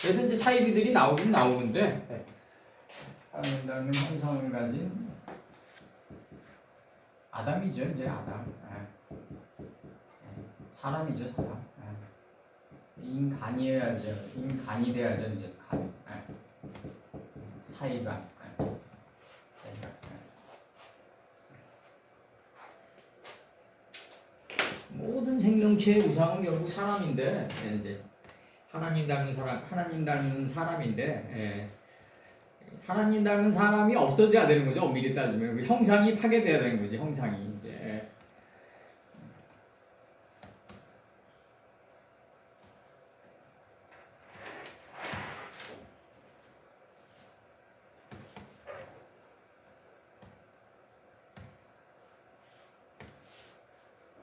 그래서 이제 사이비들이 나오긴 나오는데 하나님 닮은 형상을 가진 아담이죠. 이제 아담. 사람이죠. 사람. 인간이어야죠. 인간이 돼야죠. 이제 간. 사이가. 모든 생명체의 우상은 결국 사람인데 이제 하나님 닮은 사람, 하나님 닮은 사람인데 하나님 닮은 사람이 없어져야 되는 거죠. 엄밀히 따지면 그 형상이 파괴돼야 되는 거지. 형상이 이제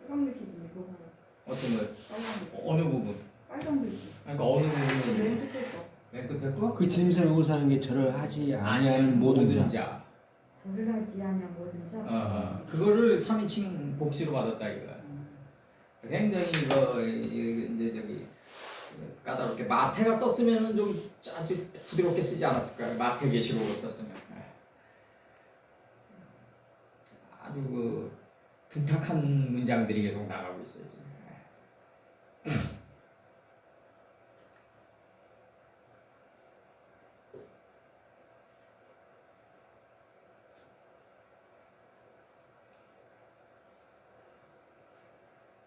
빨간 글씨 좀 읽어봐요. 어떤 거 빨간 글씨. 어느 부분? 빨간 글씨. 그러니까 어느 부분이 맨 끝에 거. 맨 끝에 거? 그 짐승을 우상한 게 절을 하지 아니하는 모든 자. 절을 하지 않냐 모든 자. 그거를 3인칭 복수로 받았다 이거야. 굉장히 이거 이제 저기 까다롭게 마태가 썼으면은 좀 아주 부드럽게 쓰지 않았을까요? 마태 계시록을 썼으면 아주 그 둔탁한 문장들이 계속 나가고 있어요 지금.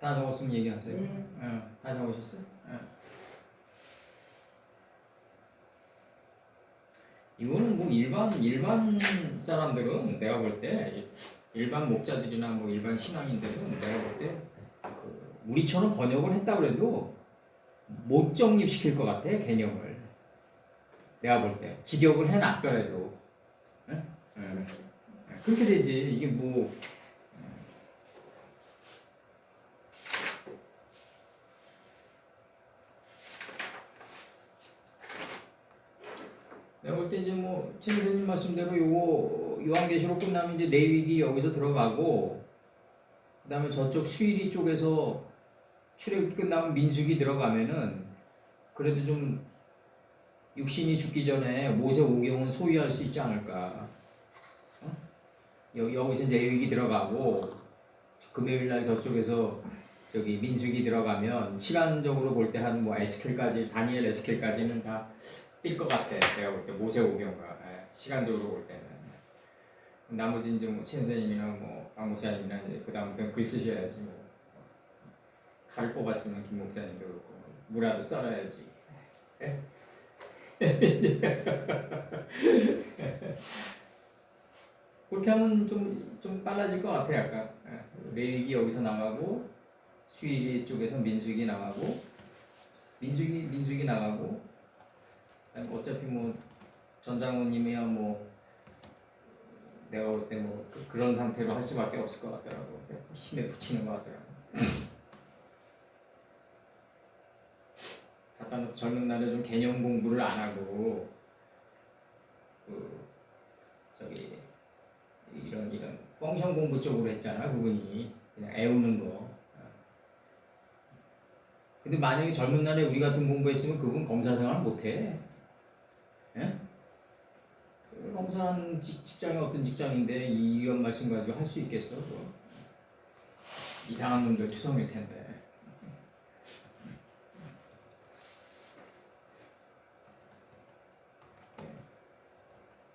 다 적었으면 얘기하세요. 네. 다 적으셨어요? 이거는 뭐 일반 사람들은 내가 볼 때 일반 목자들이나 뭐 일반 신앙인들은 내가 볼 때 우리처럼 번역을 했다 그래도 못 정립시킬 것 같아 개념을. 내가 볼 때 직역을 해놨더라도 그렇게 되지. 이게 뭐 내가 볼 때 이제 뭐 최선생님 말씀대로 요거 요한계시록 끝나면 이제 레위기 여기서 들어가고 그다음에 저쪽 수일이 쪽에서 출애굽기 끝나면 민수기 들어가면은 그래도 좀 육신이 죽기 전에 모세 오경은 소유할 수 있지 않을까. 여기서 이제 레위기 들어가고 금요일날 저쪽에서 저기 민수기 들어가면 시간적으로 볼 때 한 뭐 에스겔까지 다니엘 에스겔까지는 다 뛸 것 같아. 내가 볼 때 모세 오경과 시간적으로 볼 때는 나머지 이제 뭐 선생님이나 뭐 박 목사님이나 이제 그 다음부터는 글 쓰셔야지 뭐 칼을 뽑았으면 김 목사님도 그렇고 무라도 썰어야지. 그렇게 하면 좀 빨라질 것 같아. 약간 레위기 여기서 나가고 수일이 쪽에서 민수기 나가고 민수기 나가고 어차피 뭐 전장훈님이야 뭐 내가 볼 때 뭐 그런 상태로 할 수밖에 없을 것 같더라고. 힘에 붙이는 것 같더라고. 갖다 놓고 젊은 날에 좀 개념 공부를 안 하고 그 저기 이런 펑션 공부 쪽으로 했잖아. 그분이 그냥 애우는 거. 근데 만약에 젊은 날에 우리 같은 공부했으면 그분 검사 생활 못해. 예? 검사는 직장이 어떤 직장인데 이런 말씀 가지고 할 수 있겠어? 이상한 놈들 투성일 텐데.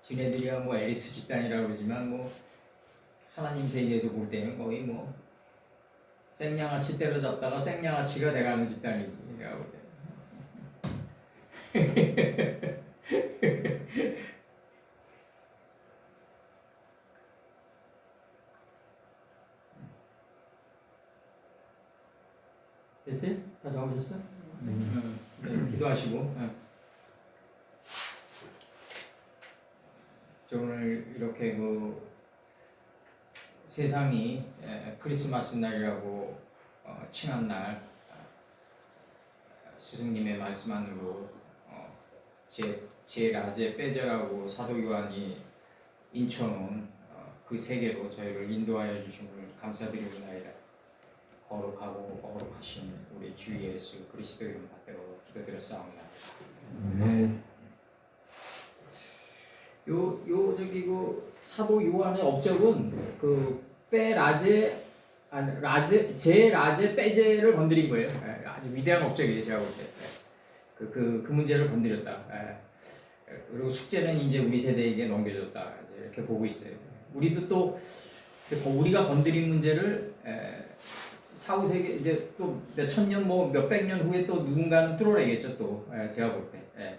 지네들이야 뭐 엘리트 집단이라고 그러지만 뭐 하나님 세계에서 볼 때는 거의 뭐 생양아치 때려잡다가 생양아치가 돼가는 집단이지. 내가 볼 때. 됐어요? 다 적으셨어? 네, 기도하시고. 오늘 이렇게 그 세상이 크리스마스 날이라고 칭한 날 스승님의 말씀 안으로 제 라제 빼제라고 사도 요한이 인쳐놓은 그 세계로 저희를 인도하여 주심을 감사드리옵나이다. 거룩하고 거룩하신 우리 주 예수 그리스도 이름 받들어 기도드렸사옵나이다. 네. 요 저기 그 사도 요한의 업적은 그 빼라제 아니 라제 제라제 빼제를 건드린 거예요. 예, 아주 위대한 업적이에요 제가 볼 때. 예. 그 문제를 건드렸다. 예. 예, 그리고 숙제는 이제 우리 세대에게 넘겨줬다. 이제 이렇게 보고 있어요. 우리도 또 이제 우리가 건드린 문제를 사후 세계 이제 또 몇천 년 뭐 몇백 년 후에 또 누군가는 뚫어내겠죠 또. 예, 제가 볼 때. 예.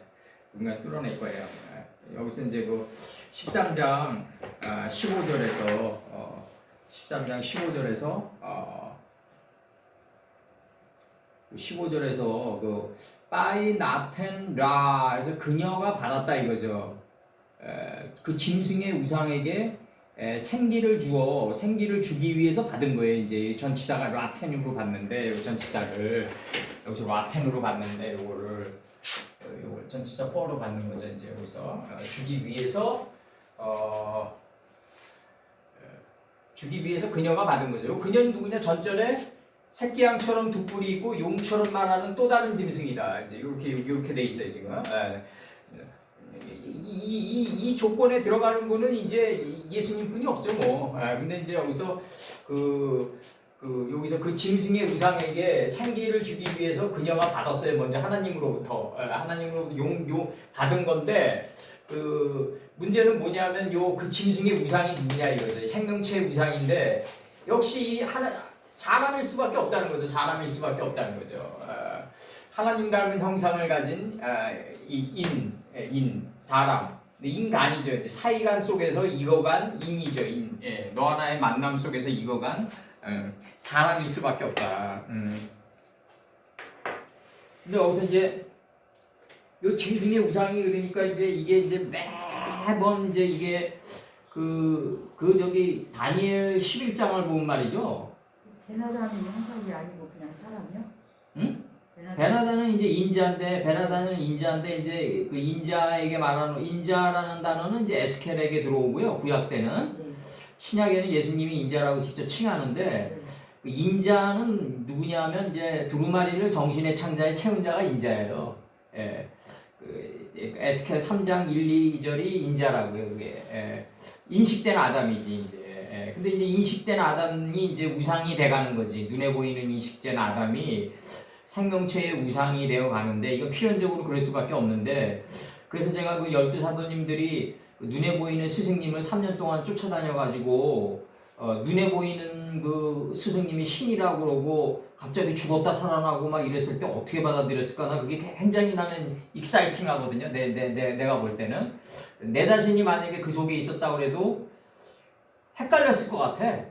누군가 뚫어낼 거예요. 예. 여기서 이제 그 13장 15절에서 13장 15절에서 15절에서 그 빠이나텐 라 그래서 그녀가 받았다 이거죠. 그 짐승의 우상에게 생기를 주기 위해서 받은 거예요. 이제 전치사가 라텐으로 받는데 요 전치사를 여기서 라텐으로 받는데 요거를 전치사 4로 받는 거죠. 이제 여기서 주기 위해서 그녀가 받은 거죠. 그녀는 누구냐? 전절에 새끼 양처럼 두 뿔이 있고 용처럼 말하는 또 다른 짐승이다. 이제 이렇게 돼 있어요 지금. 이 조건에 들어가는 거는 이제 예수님뿐이 없죠 뭐. 근데 이제 여기서 여기서 그 짐승의 우상에게 생기를 주기 위해서 그녀가 받았어요. 먼저 하나님으로부터 용 받은 건데 그 문제는 뭐냐면 그 짐승의 우상이 누구냐 이거죠. 생명체의 우상인데 역시 사람일 수밖에 없다는 거죠. 사람일 수밖에 없다는 거죠. 하나님 닮은 형상을 가진 사람. 인간이죠. 이제 사이간 속에서 익어간 인이죠. 너 하나의 만남 속에서 익어간 사람일 수밖에 없다. 근데 여기서 이제 요 짐승의 우상이 그러니까 이게 이제 매번 이제 이게 저기 다니엘 11장을 보면 말이죠. 베나다는 형상이 아니고 그냥 사람이요? 응? 베나다는 이제 인자인데 이제 그 인자에게 말하는 인자라는 단어는 이제 에스겔에게 들어오고요. 구약 때는 네. 신약에는 예수님이 인자라고 직접 칭하는데 네. 그 인자는 누구냐면 이제 두루마리를 정신의 창자에 채운 자가 인자예요. 예. 에스겔 3장 1, 2절이 인자라고요. 그게 인식된 아담이지 이제. 근데 이제 인식된 아담이 이제 우상이 돼가는 거지. 눈에 보이는 인식된 아담이 생명체의 우상이 되어 가는데 이건 필연적으로 그럴 수밖에 없는데 그래서 제가 그 12사도님들이 눈에 보이는 스승님을 3년 동안 쫓아다녀가지고 눈에 보이는 그 스승님이 신이라고 그러고 갑자기 죽었다 살아나고 막 이랬을 때 어떻게 받아들였을까? 나 그게 굉장히 나는 익사이팅 하거든요. 내가 볼 때는. 내 자신이 만약에 그 속에 있었다 그래도 헷갈렸을 것 같아.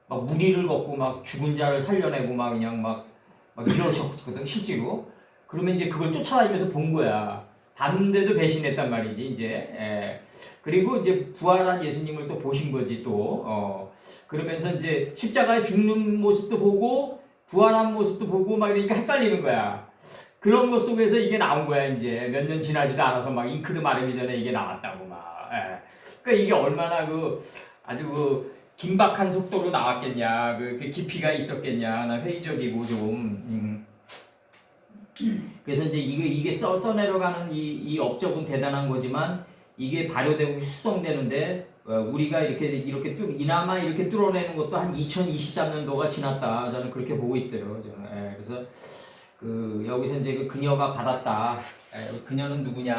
막 무리를 걷고 막 죽은 자를 살려내고 막 그냥 막 이러셨거든, 실제로. 그러면 이제 그걸 쫓아다니면서 본 거야. 봤는데도 배신했단 말이지, 이제. 그리고 이제 부활한 예수님을 또 보신 거지, 또. 그러면서 이제 십자가에 죽는 모습도 보고, 부활한 모습도 보고, 막 이러니까 헷갈리는 거야. 그런 것 속에서 이게 나온 거야, 이제. 몇 년 지나지도 않아서 막 잉크도 마르기 전에 이게 나왔다고, 막. 그러니까 이게 얼마나 아주 긴박한 속도로 나왔겠냐, 그 깊이가 있었겠냐, 나 회의적이고 좀. 그래서 이제 이게 써내려가는 이 업적은 대단한 거지만 이게 발효되고 수정되는데 우리가 이나마 이렇게 뚫어내는 것도 한 2023년도가 지났다. 저는 그렇게 보고 있어요. 저는. 그래서 여기서 이제 그 그녀가 받았다. 그녀는 누구냐?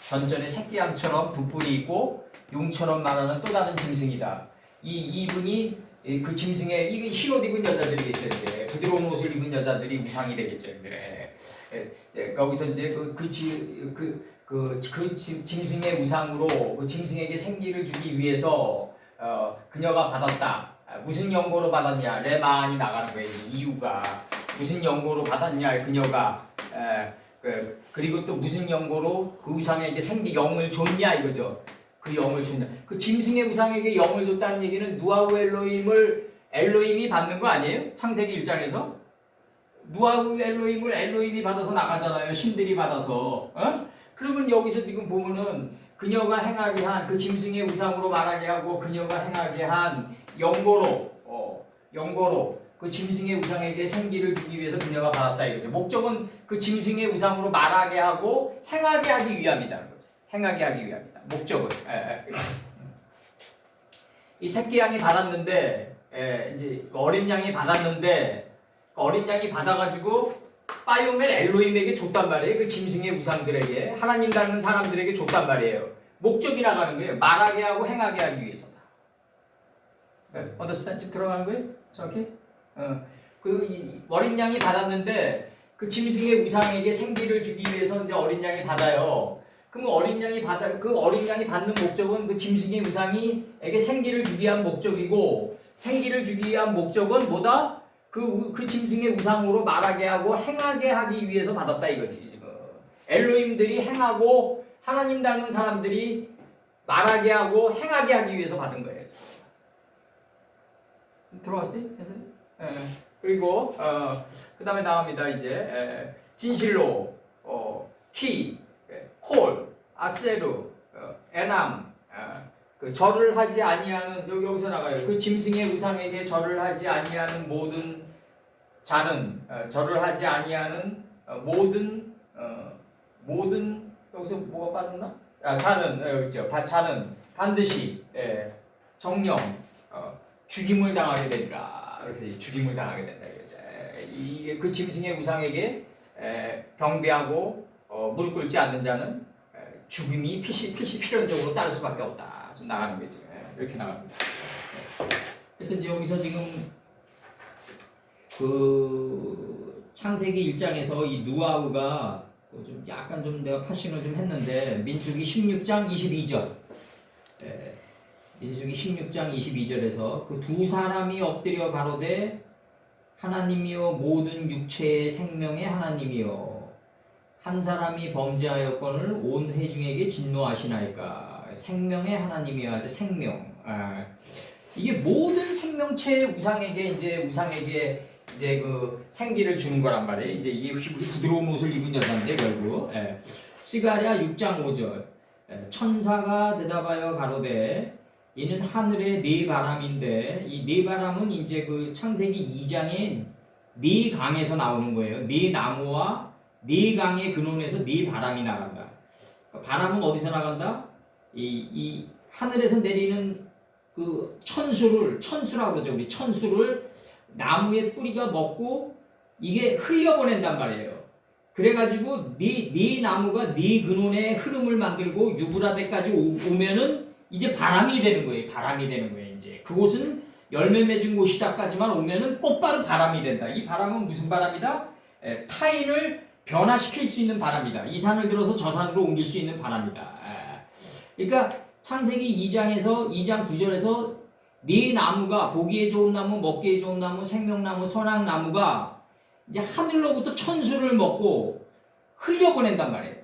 전전에 새끼양처럼 두 뿔이 있고 용처럼 말하는 또 다른 짐승이다. 이분이 그 짐승의 이게 흰옷 입은 여자들이겠죠. 이제 부드러운 옷을 입은 여자들이 우상이 되겠죠. 여기서 이제 짐승의 우상으로 그 짐승에게 생기를 주기 위해서 그녀가 받았다. 무슨 연고로 받았냐? 레마안이 나가는 거예요. 이유가 무슨 연고로 받았냐? 그녀가 그리고 또 무슨 연고로 그 우상에게 영을 줬냐 이거죠. 그 영을 줬냐. 그 짐승의 우상에게 영을 줬다는 얘기는 누아우 엘로힘이 받는 거 아니에요? 창세기 1장에서 누아우 엘로힘이 받아서 나가잖아요. 신들이 받아서. 그러면 여기서 지금 보면은 그녀가 행하게 한 그 짐승의 우상으로 말하게 하고 그녀가 행하게 한 영고로 그 짐승의 우상에게 생기를 주기 위해서 그녀가 받았다 이거죠. 목적은 그 짐승의 우상으로 말하게 하고 행하게 하기 위함이다는 거죠. 행하게 하기 위함이다. 목적은. 이 새끼 양이 받았는데 이제 어린 양이 받았는데 어린 양이 받아가지고 빠요멜 엘로힘에게 줬단 말이에요. 그 짐승의 우상들에게 하나님 닮은 사람들에게 줬단 말이에요. 목적이 나가는 거예요. 말하게 하고 행하게 하기 위해서다. 언더스탠드 좀 들어가는 거예요? 정확히? 그 어린 양이 받았는데 그 짐승의 우상에게 생기를 주기 위해서 이제 어린 양이 받아요. 그럼 어린 양이 받는 목적은 그 짐승의 우상이에게 생기를 주기 위한 목적이고 생기를 주기 위한 목적은 뭐다? 그 짐승의 우상으로 말하게 하고 행하게 하기 위해서 받았다 이거지 지금. 엘로힘들이 행하고 하나님 닮은 사람들이 말하게 하고 행하게 하기 위해서 받은 거예요. 들어왔어요? 그리고 그 다음에 나옵니다. 이제 진실로, 키, 콜, 아세루, 에남, 그 절을 하지 아니하는 여기서 나가요. 그 짐승의 우상에게 절을 하지 아니하는 모든 자는 절을 하지 아니하는 모든 여기서 뭐가 빠졌나? 자는 있죠. 자는 반드시 정령 죽임을 당하게 되리라. 이렇게 죽임을 당하게 된다 이거죠. 이게 그 짐승의 우상에게 경배하고 무릎 꿇지 않는 자는 죽임이 필연적으로 따를 수밖에 없다. 좀 나가는 거죠. 이렇게 나갑니다. 그래서 이제 여기서 지금 그 창세기 1장에서 이 누아우가 좀 약간 좀 내가 파싱을 좀 했는데 민수기 16장 22절. 민수기 16장 22절에서 그 두 사람이 엎드려 가로되 하나님이여 모든 육체의 생명의 하나님이여 한 사람이 범죄하였거늘 온 회중에게 진노하시나이까. 생명의 하나님이여 생명. 이게 모든 생명체의 우상에게 그 생기를 주는 거란 말이에요. 이제 이게 우리 부드러운 옷을 입은 여자인데 결국 스가랴 6장 5절 천사가 대답하여 가로되 이는 하늘의 네 바람인데 이 네 바람은 이제 그 창세기 2장의 네 강에서 나오는 거예요. 네 나무와 네 강의 근원에서 네 바람이 나간다. 그러니까 바람은 어디서 나간다? 이 하늘에서 내리는 그 천수라고 그러죠. 우리 천수를 나무의 뿌리가 먹고 이게 흘려보낸단 말이에요. 그래가지고 네 나무가 네 근원의 흐름을 만들고 유브라데까지 오면은 이제 바람이 되는 거예요. 바람이 되는 거예요. 이제 그곳은 열매 맺은 곳이다까지만 오면은 곧바로 바람이 된다. 이 바람은 무슨 바람이다? 타인을 변화시킬 수 있는 바람이다. 이 산을 들어서 저 산으로 옮길 수 있는 바람이다. 그러니까 창세기 2장에서 2장 9절에서 네 나무가 보기에 좋은 나무, 먹기에 좋은 나무, 생명나무, 선악나무가 이제 하늘로부터 천수를 먹고 흘려보낸단 말이에요.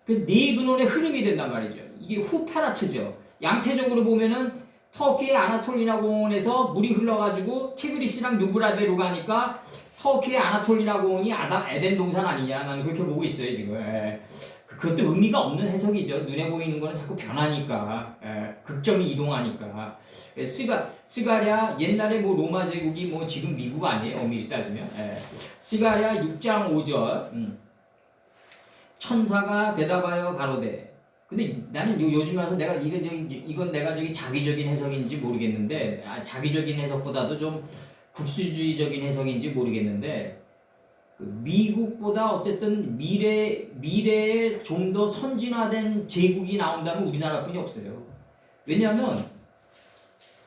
그래서 네 근원의 흐름이 된단 말이죠. 이게 후파라트죠. 양태적으로 보면은 터키의 아나톨리나 공원에서 물이 흘러가지고 티그리스랑 유브라데로 가니까 터키의 아나톨리나 공원이 에덴 동산 아니냐, 나는 그렇게 보고 있어요 지금. 그것도 의미가 없는 해석이죠. 눈에 보이는 거는 자꾸 변하니까, 극점이 이동하니까. 스가랴 옛날에 뭐 로마 제국이 뭐 지금 미국 아니에요, 엄밀히 따지면. 스가랴 6장 5절 천사가 대답하여 가로되. 근데 나는 요즘 와서 내가 이건 내가 자기적인 해석인지 모르겠는데, 자기적인 해석보다도 좀 국수주의적인 해석인지 모르겠는데. 미국보다 어쨌든 미래에 좀 더 선진화된 제국이 나온다면 우리나라뿐이 없어요. 왜냐하면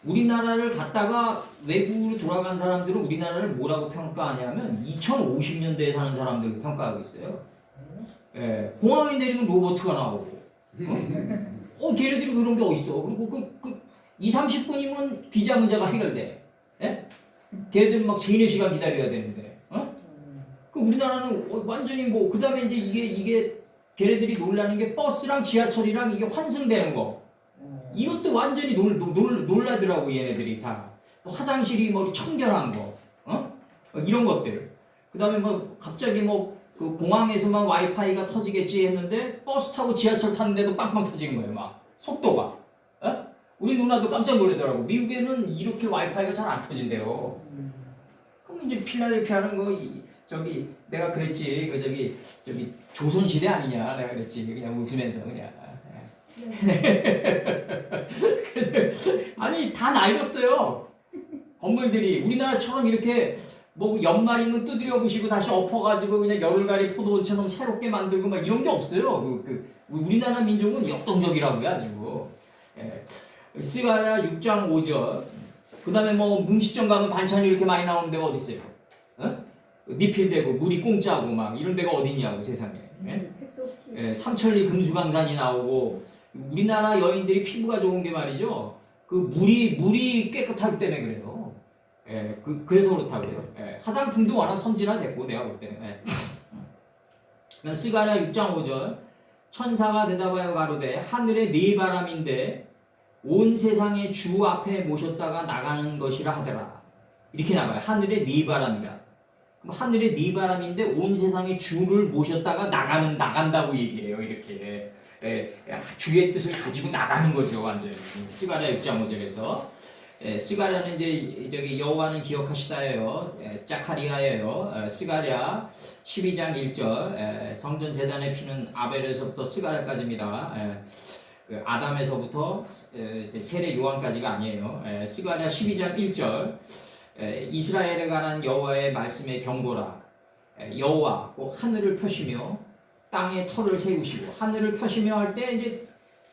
우리나라를 갔다가 외국으로 돌아간 사람들은 우리나라를 뭐라고 평가하냐면 2050년대에 사는 사람들을 평가하고 있어요. 공항에 내리면 로봇가 나오고, 걔네들이 그런 게 어딨어. 그리고 2, 30분이면 비자 문제가 해결돼. 걔네들은 막 3, 4시간 기다려야 되는데. 우리나라는 완전히 뭐, 그 다음에 이제 이게 걔네들이 놀라는 게 버스랑 지하철이랑 이게 환승되는 거. 이것도 완전히 놀라더라고, 얘네들이 다. 화장실이 뭐 청결한 거. 이런 것들. 그 다음에 뭐, 갑자기 그 공항에서만 와이파이가 터지겠지 했는데, 버스 타고 지하철 탔는데도 빵빵 터지는 거예요, 막. 속도가. 우리 누나도 깜짝 놀라더라고. 미국에는 이렇게 와이파이가 잘 안 터진대요. 그럼 이제 필라델피아는 저기 내가 그랬지 저기 조선 시대 아니냐 내가 그랬지 그냥 웃으면서 그냥. 그래서 아니 다 낡았어요. 건물들이 우리나라처럼 이렇게 뭐 연말이면 두드려 부시고 다시 엎어가지고 그냥 열흘가리 포도원처럼 새롭게 만들고 막 이런 게 없어요. 우리나라 민족은 역동적이라고요 아주. 스가랴 6장 5절. 그 다음에 뭐 음식점 가면 반찬이 이렇게 많이 나오는 데가 어디 있어요? 어? 리필되고 물이 공짜고 막 이런 데가 어디 있냐고 세상에. 택도 없지. 삼천리 금수강산이 나오고 우리나라 여인들이 피부가 좋은 게 말이죠. 그 물이 깨끗하기 때문에 그래요. 그래서 그렇다고요. 화장품도 워낙 선진화됐고 내가 볼 때는. 스가랴 6장 5절. 천사가 대답하여 가로되 하늘의 네 바람인데 온 세상의 주 앞에 모셨다가 나가는 것이라 하더라. 이렇게 나가요. 하늘의 네 바람이라. 그럼 하늘의 네 바람인데 온 세상의 주를 모셨다가 나간다고 얘기해요. 이렇게. 주의 뜻을 가지고 나가는 거죠. 완전히. 스가랴 6장 5절에서. 스가랴는 이제 저기 여호와는 기억하시다예요. 자카리아예요. 스가랴 12장 1절. 성전 제단에 피는 아벨에서부터 스가랴까지입니다. 그 아담에서부터 세례 요한까지가 아니에요. 스가랴 12장 1절. 이스라엘에 관한 여호와의 말씀의 경고라. 여호와 꼭 하늘을 펴시며 땅에 터를 세우시고 하늘을 펴시며 할 때 이제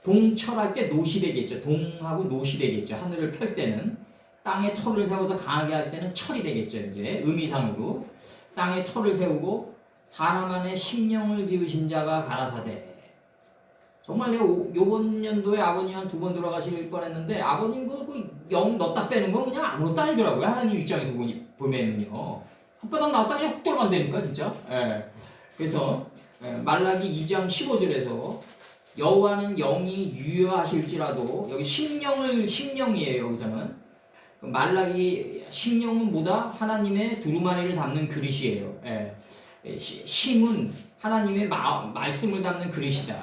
동철할 때 노시 되겠죠. 동하고 노시 되겠죠. 하늘을 펼 때는 땅에 터를 세워서 강하게 할 때는 철이 되겠죠. 이제 의미상으로 땅에 터를 세우고 사람 안에 심령을 지으신 자가 가라사대. 정말 내가 요번 연도에 아버님 한 2번 돌아가실 뻔했는데 아버님 영 넣었다 빼는 건 그냥 아무것도 아니더라고요. 하나님 입장에서 보면은요. 혓바닥 나왔다 그냥 훅 들어간다니까 진짜. 그래서 말라기 2장 15절에서 여호와는 영이 유효하실지라도 여기 심령이에요. 여기서는 말라기 심령은 뭐다? 하나님의 두루마리를 담는 그릇이에요. 심은 하나님의 말씀을 담는 그릇이다.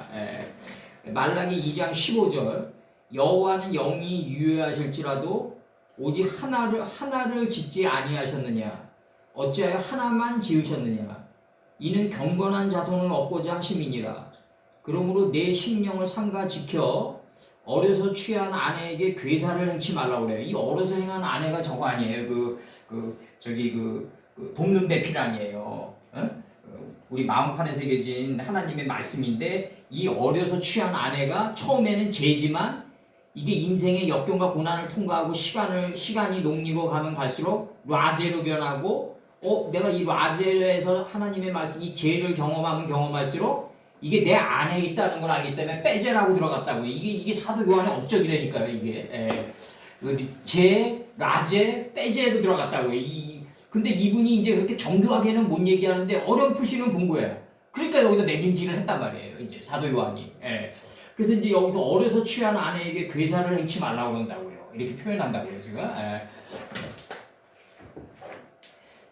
말라기 2장 15절 여호와는 영이 유효하실지라도 오직 하나를 짓지 아니하셨느냐 어찌하여 하나만 지으셨느냐 이는 경건한 자손을 얻고자 하심이니라. 그러므로 내 심령을 삼가 지켜 어려서 취한 아내에게 괴사를 행치 말라고 그래요. 이 어려서 행한 아내가 저거 아니에요. 돕는 배필 아니에요. 우리 마음판에 새겨진 하나님의 말씀인데 이 어려서 취한 아내가 처음에는 죄지만 이게 인생의 역경과 고난을 통과하고 시간이 녹리고 가면 갈수록 라제로 변하고 내가 이 라제에서 하나님의 말씀 이 죄를 경험하면 경험할수록 이게 내 안에 있다는 걸 알기 때문에 빼제라고 들어갔다고요. 이게 사도 요한의 업적이라니까요. 이게 죄, 라제, 빼제로 들어갔다고요. 근데 이분이 이제 그렇게 정교하게는 못 얘기하는데 어렴풋이는 본 거예요. 그러니까 여기다 매김질을 했단 말이에요. 이제 사도 요한이. 그래서 이제 여기서 어려서 취한 아내에게 괴사를 행치 말라고 그런다고요. 이렇게 표현한다고요, 지금.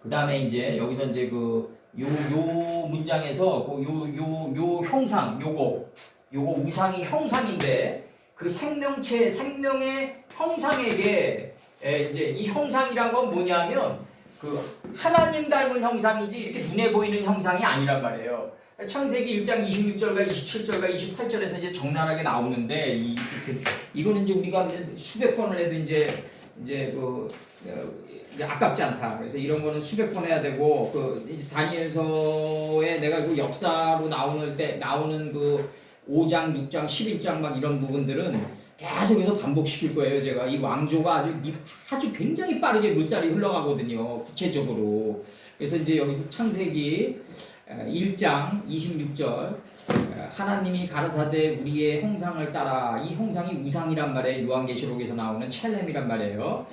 그 다음에 이제 여기서 이제 요 문장에서 요 형상, 요거 우상이 형상인데 그 생명의 형상에게 이제 이 형상이란 건 뭐냐면 하나님 닮은 형상이지 이렇게 눈에 보이는 형상이 아니란 말이에요. 창세기 1장 26절과 27절과 28절에서 이제 적나라하게 나오는데 이거는 이제 우리가 수백 번을 해도 이제 아깝지 않다. 그래서 이런 거는 수백 번 해야 되고 이제 다니엘서에 내가 그 역사로 나오는 5장, 6장, 11장 막 이런 부분들은 계속해서 반복시킬 거예요. 제가 이 왕조가 아주 굉장히 빠르게 물살이 흘러가거든요. 구체적으로. 그래서 이제 여기서 창세기 1장 26절 하나님이 가라사대 우리의 형상을 따라 이 형상이 우상이란 말이에요. 요한계시록에서 나오는 첼렘이란 말이에요.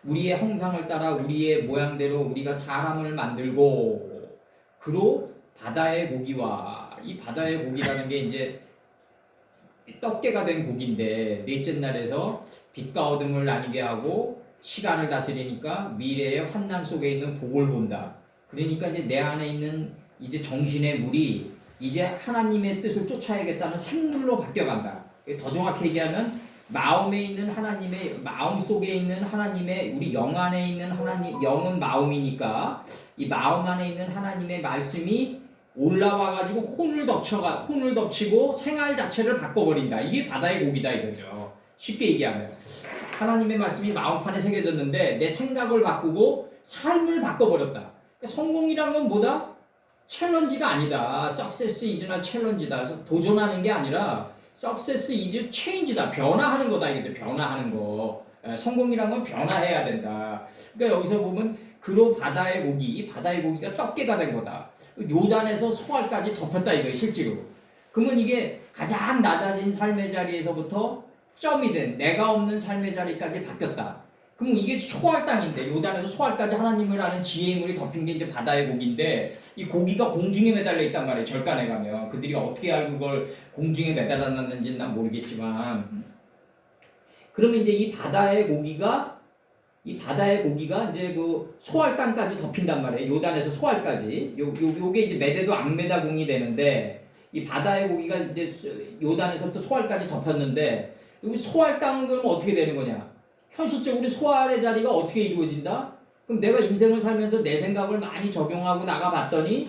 우리의 형상을 따라 우리의 모양대로 우리가 사람을 만들고 그로 바다의 고기와 이 바다의 고기라는 게 이제 떡게가 된 고기인데 넷째 날에서 빛과 어둠을 나뉘게 하고 시간을 다스리니까 미래의 환난 속에 있는 복을 본다. 그러니까 이제 내 안에 있는 이제 정신의 물이 이제 하나님의 뜻을 쫓아야겠다는 생물로 바뀌어간다. 더 정확히 얘기하면 마음에 있는 하나님의 마음 속에 있는 하나님의 우리 영 안에 있는 하나님 영은 마음이니까 이 마음 안에 있는 하나님의 말씀이 올라와 가지고 혼을 덮치고 생활 자체를 바꿔버린다. 이게 바다의 고기다 이거죠. 쉽게 얘기하면 하나님의 말씀이 마음판에 새겨졌는데 내 생각을 바꾸고 삶을 바꿔버렸다. 그러니까 성공이란 건 뭐다? 챌린지가 아니다. Success is나 챌린지다. 도전하는 게 아니라 Success is change다. 변화하는 거다 이거죠. 변화하는 거. 성공이란 건 변화해야 된다. 그러니까 여기서 보면 그로 바다의 고기, 이 바다의 고기가 떡게가 된 거다. 요단에서 소알까지 덮였다 이거예요 실제로. 그러면 이게 가장 낮아진 삶의 자리에서부터 점이 된 내가 없는 삶의 자리까지 바뀌었다. 그럼 이게 초알 땅인데 요단에서 소알까지 하나님을 아는 지혜의 물이 덮인 게 이제 바다의 고기인데 이 고기가 공중에 매달려 있단 말이에요. 절간에 가면 그들이 어떻게 알고 그걸 공중에 매달아놨는지는 난 모르겠지만 그러면 이제 이 바다의 고기가 이제 그 소알 땅까지 덮인단 말이에요. 요단에서 소알까지 요게 이제 메대도 악메다궁이 되는데 이 바다의 고기가 이제 요단에서부터 소알까지 덮였는데 여기 소알 땅은 그러면 어떻게 되는 거냐? 현실적으로 소알의 자리가 어떻게 이루어진다? 그럼 내가 인생을 살면서 내 생각을 많이 적용하고 나가봤더니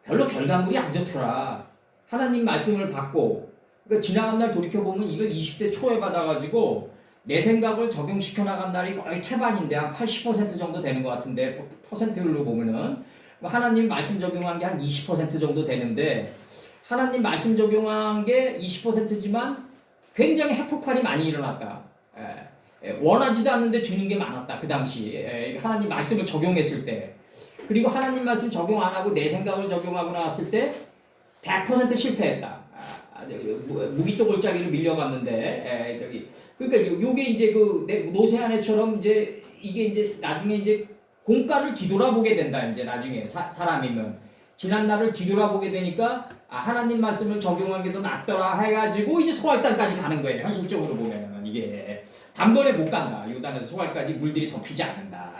별로 결과물이 안 좋더라. 하나님 말씀을 받고 그러니까 지나간 날 돌이켜보면 이걸 20대 초에 받아가지고 내 생각을 적용시켜 나간 날이 거의 태반인데 한 80% 정도 되는 것 같은데 퍼센트로 보면은 하나님 말씀 적용한 게 한 20% 정도 되는데 하나님 말씀 적용한 게 20%지만 굉장히 핵폭발이 많이 일어났다. 원하지도 않는데 주는 게 많았다. 그 당시 하나님 말씀을 적용했을 때 그리고 하나님 말씀 적용 안 하고 내 생각을 적용하고 나왔을 때 100% 실패했다. 무기또골짜기를 밀려갔는데 그러니까 요게 이제 그 노세아네처럼 이제 이게 이제 나중에 이제 공가를 뒤돌아보게 된다. 이제 나중에 사람이면 지난 날을 뒤돌아보게 되니까 하나님 말씀을 적용한 게 더 낫더라 해가지고 이제 소알단까지 가는 거예요. 현실적으로 보면은 이게 단번에 못 간다. 요단에서 소알까지 물들이 덮이지 않는다.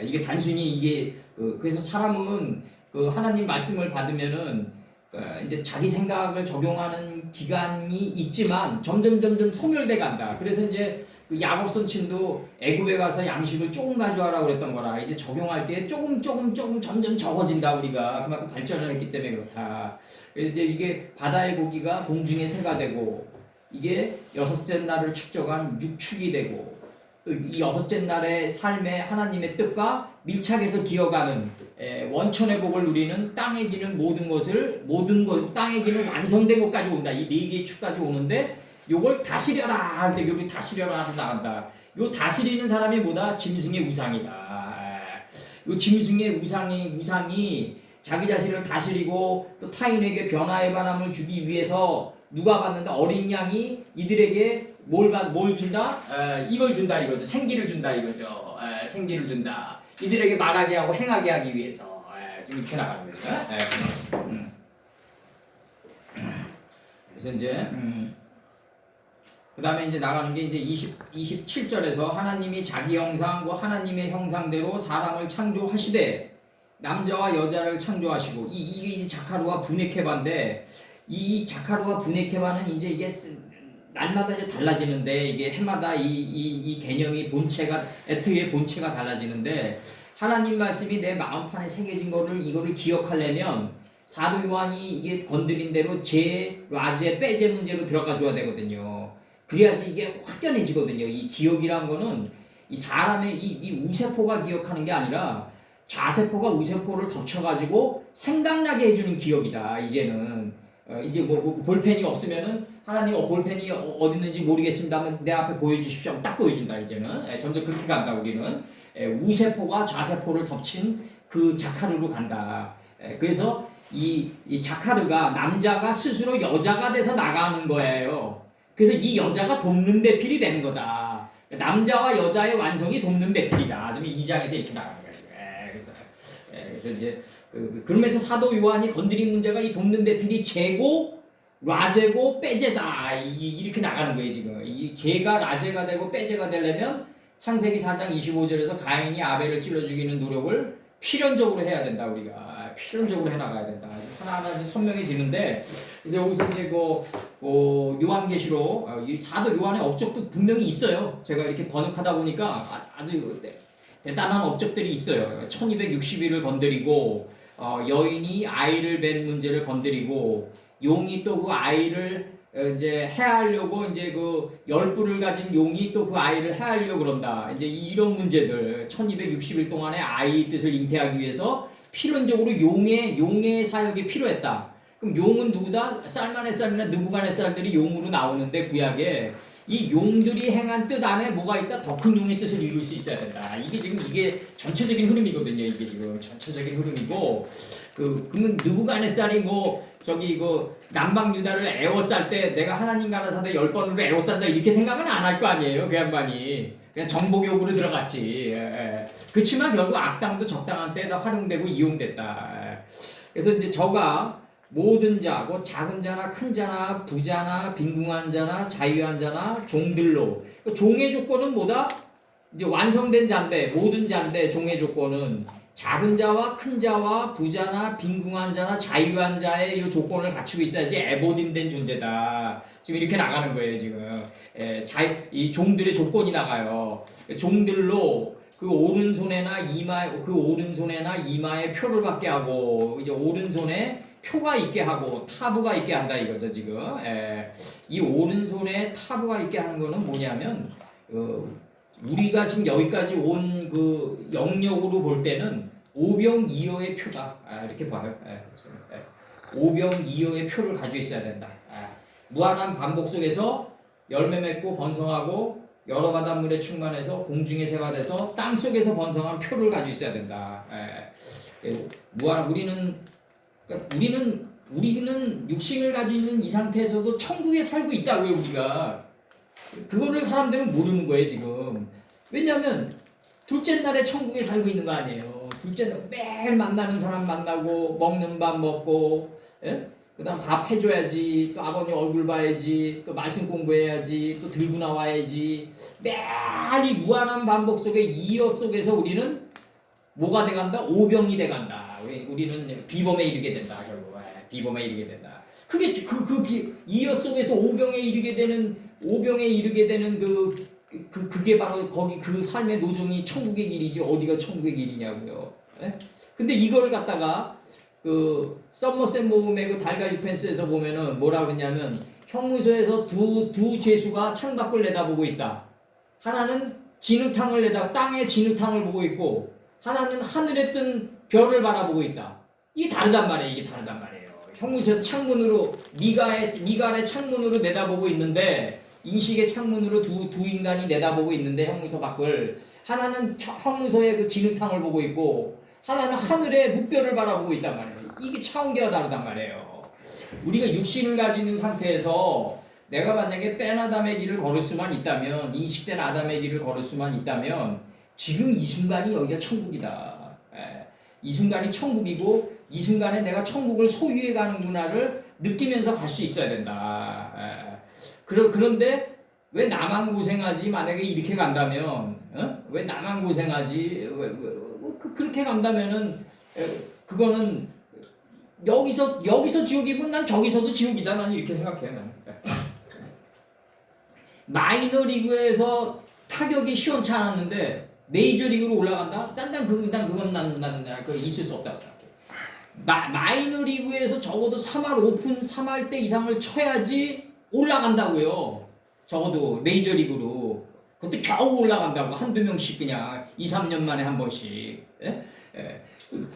이게 단순히 이게 그래서 사람은 그 하나님 말씀을 받으면은 이제 자기 생각을 적용하는 기간이 있지만 점점 소멸돼 간다. 그래서 이제 그 야곱 선친도 애굽에 가서 양식을 조금 가져와라 그랬던 거라 이제 적용할 때 조금 점점 적어진다. 우리가 그만큼 발전을 했기 때문에 그렇다. 그래서 이제 이게 바다의 고기가 공중에 새가 되고 이게 여섯째 날을 축적한 육축이 되고 또 이 여섯째 날의 삶의 하나님의 뜻과 밀착해서 기어가는 원천의 복을 누리는 땅에 기는 모든 것 땅에 기는 완성된 것까지 온다. 이 네 개의 축까지 오는데 요걸 다스려라 할 때 여기 다스려라 하고 나간다. 요 다스리는 사람이 뭐다? 짐승의 우상이다. 요 짐승의 우상이 자기 자신을 다스리고 또 타인에게 변화의 바람을 주기 위해서 누가 받는다? 어린 양이 이들에게 뭘 준다? 이걸 준다 이거죠. 생기를 준다 이거죠. 생기를 준다. 이들에게 말하게 하고 행하게 하기 위해서 지금 이렇게 나가는 거죠. 그래서 이제 그 다음에 이제 나가는 게 이제 27절에서 하나님이 자기 형상과 하나님의 형상대로 사람을 창조하시되 남자와 여자를 창조하시고 이게 자카르와 분해케바인데 이 자카르와 분해케바는 이제 이게 날마다 이제 달라지는데 이게 해마다 이 개념이 본체가 에트의 본체가 달라지는데 하나님 말씀이 내 마음판에 새겨진 이거를 기억하려면 사도 요한이 이게 건드린 대로 제, 라제, 빼제 문제로 들어가 줘야 되거든요. 그래야지 이게 확연해지거든요. 이 기억이란 거는 이 사람의 이 우세포가 기억하는 게 아니라 좌세포가 우세포를 덮쳐가지고 생각나게 해주는 기억이다. 이제는 이제 뭐 볼펜이 없으면은 하나님 볼펜이 어디 있는지 모르겠습니다만 내 앞에 보여주십시오. 딱 보여준다. 이제는 점점 그렇게 간다. 우리는 우세포가 좌세포를 덮친 그 자카르로 간다. 그래서 이 자카르가 남자가 스스로 여자가 돼서 나가는 거예요. 그래서 이 여자가 돕는 배필이 되는 거다. 남자와 여자의 완성이 돕는 배필이다. 지금 2장에서 이렇게 나가는 거죠. 그래서 이제 그러면서 사도 요한이 건드린 문제가 이 돕는 배필이 제고 라제고 빼제다. 이렇게 나가는 거예요. 지금 이 제가 라제가 되고 빼제가 되려면 창세기 4장 25절에서 가인이 아벨을 찔러 죽이는 노력을 필연적으로 해야 된다. 우리가 필연적으로 해나가야 된다. 하나하나 이제 선명해지는데 이제 여기서 이제 요한계시록 이 사도 요한의 업적도 분명히 있어요. 제가 이렇게 번역하다 보니까 아주 대단한 업적들이 있어요. 1260일을 건드리고 여인이 아이를 뵌 문제를 건드리고 용이 또 그 아이를 이제 해하려고 이제 그 열불을 가진 용이 또 그 아이를 해하려고 그런다. 이제 이런 문제들 1260일 동안의 아이의 뜻을 잉태하기 위해서 필연적으로 용의 사역이 필요했다. 그럼 용은 누구다? 살만의살이나 느부갓네살들이 용으로 나오는데 구약에 이 용들이 행한 뜻 안에 뭐가 있다? 더 큰 용의 뜻을 이룰 수 있어야 된다. 이게 전체적인 흐름이거든요. 이게 지금 전체적인 흐름이고 그러면 느부갓네살이 남방 유다를 에워쌀 때 내가 하나님 나라 사대 10번으로 에워싼다 이렇게 생각은 안 할 거 아니에요. 그 양반이 그냥 정복욕으로 들어갔지. 그렇지만 결국 악당도 적당한 때에다 활용되고 이용됐다. 그래서 이제 저가 모든 자, 작은 자나 큰 자나 부자나 빈궁한 자나 자유한 자나 종들로 종의 조건은 뭐다? 이제 완성된 자인데 모든 자인데 종의 조건은 작은 자와 큰 자와 부자나 빈궁한 자나 자유한 자의 이 조건을 갖추고 있어야지 에보딘된 존재다. 지금 이렇게 나가는 거예요. 지금 이 종들의 조건이 나가요. 종들로 그 오른손에나 이마에 표를 받게 하고 이제 오른손에 표가 있게 하고 타부가 있게 한다 이거죠 지금. 이 오른손에 타부가 있게 하는 거는 뭐냐면 우리가 지금 여기까지 온 그 영역으로 볼 때는 오병이어의 표다. 이렇게 봐요. 오병이어의 표를 가지고 있어야 된다. 무한한 반복 속에서 열매 맺고 번성하고 여러 바닷물에 충만해서 공중의 새가 돼서 땅 속에서 번성한 표를 가지고 있어야 된다. 우리는 육신을 가지고 있는 이 상태에서도 천국에 살고 있다고요. 우리가 그거를 사람들은 모르는 거예요 지금. 왜냐하면 둘째 날에 천국에 살고 있는 거 아니에요. 둘째 날 매일 만나는 사람 만나고 먹는 밥 먹고, 그다음 밥 해줘야지, 또 아버님 얼굴 봐야지, 또 말씀 공부해야지, 또 들고 나와야지. 매일 이 무한한 반복 속에 이어 속에서 우리는 뭐가 돼간다? 오병이 돼간다. 우리는 비범에 이르게 된다. 결국 비범에 이르게 된다. 그게 이어 속에서 오병에 이르게 되는 그게 바로 거기 그 삶의 노정이 천국의 길이지 어디가 천국의 길이냐고요. 근데 이걸 갖다가 그 썸머셋 모음의 그 달가 유펜스에서 보면은 뭐라 그러냐면 형무소에서 두 죄수가 창밖을 내다보고 있다. 하나는 땅의 진흙탕을 보고 있고 하나는 하늘에 뜬 별을 바라보고 있다. 이게 다르단 말이에요. 형무소에서 창문으로 미갈의 창문으로 내다보고 있는데 인식의 창문으로 두 인간이 내다보고 있는데 형무소 밖을 하나는 형무소의 그 진흙탕을 보고 있고 하나는 하늘의 묵별을 바라보고 있단 말이에요. 이게 차원계가 다르단 말이에요. 우리가 육신을 가지고 있는 상태에서 내가 만약에 뺀 아담의 길을 걸을 수만 있다면 인식된 아담의 길을 걸을 수만 있다면 지금 이 순간이 여기가 천국이다. 이 순간이 천국이고 이 순간에 내가 천국을 소유해 가는구나를 느끼면서 갈 수 있어야 된다. 그런데 왜 나만 고생하지? 만약에 이렇게 간다면 왜 나만 고생하지? 그렇게 간다면은 그거는 여기서 지옥이면 난 저기서도 지옥이다. 난 이렇게 생각해요. 나는. 마이너리그에서 타격이 시원치 않았는데 메이저리그로 올라간다? 난 그건 있을 수 없다고 생각해. 마이너리그에서 적어도 3할 오픈 3할 때 이상을 쳐야지 올라간다고요. 적어도 메이저리그로. 그것도 겨우 올라간다고. 한두 명씩 그냥 2, 3년 만에 한 번씩.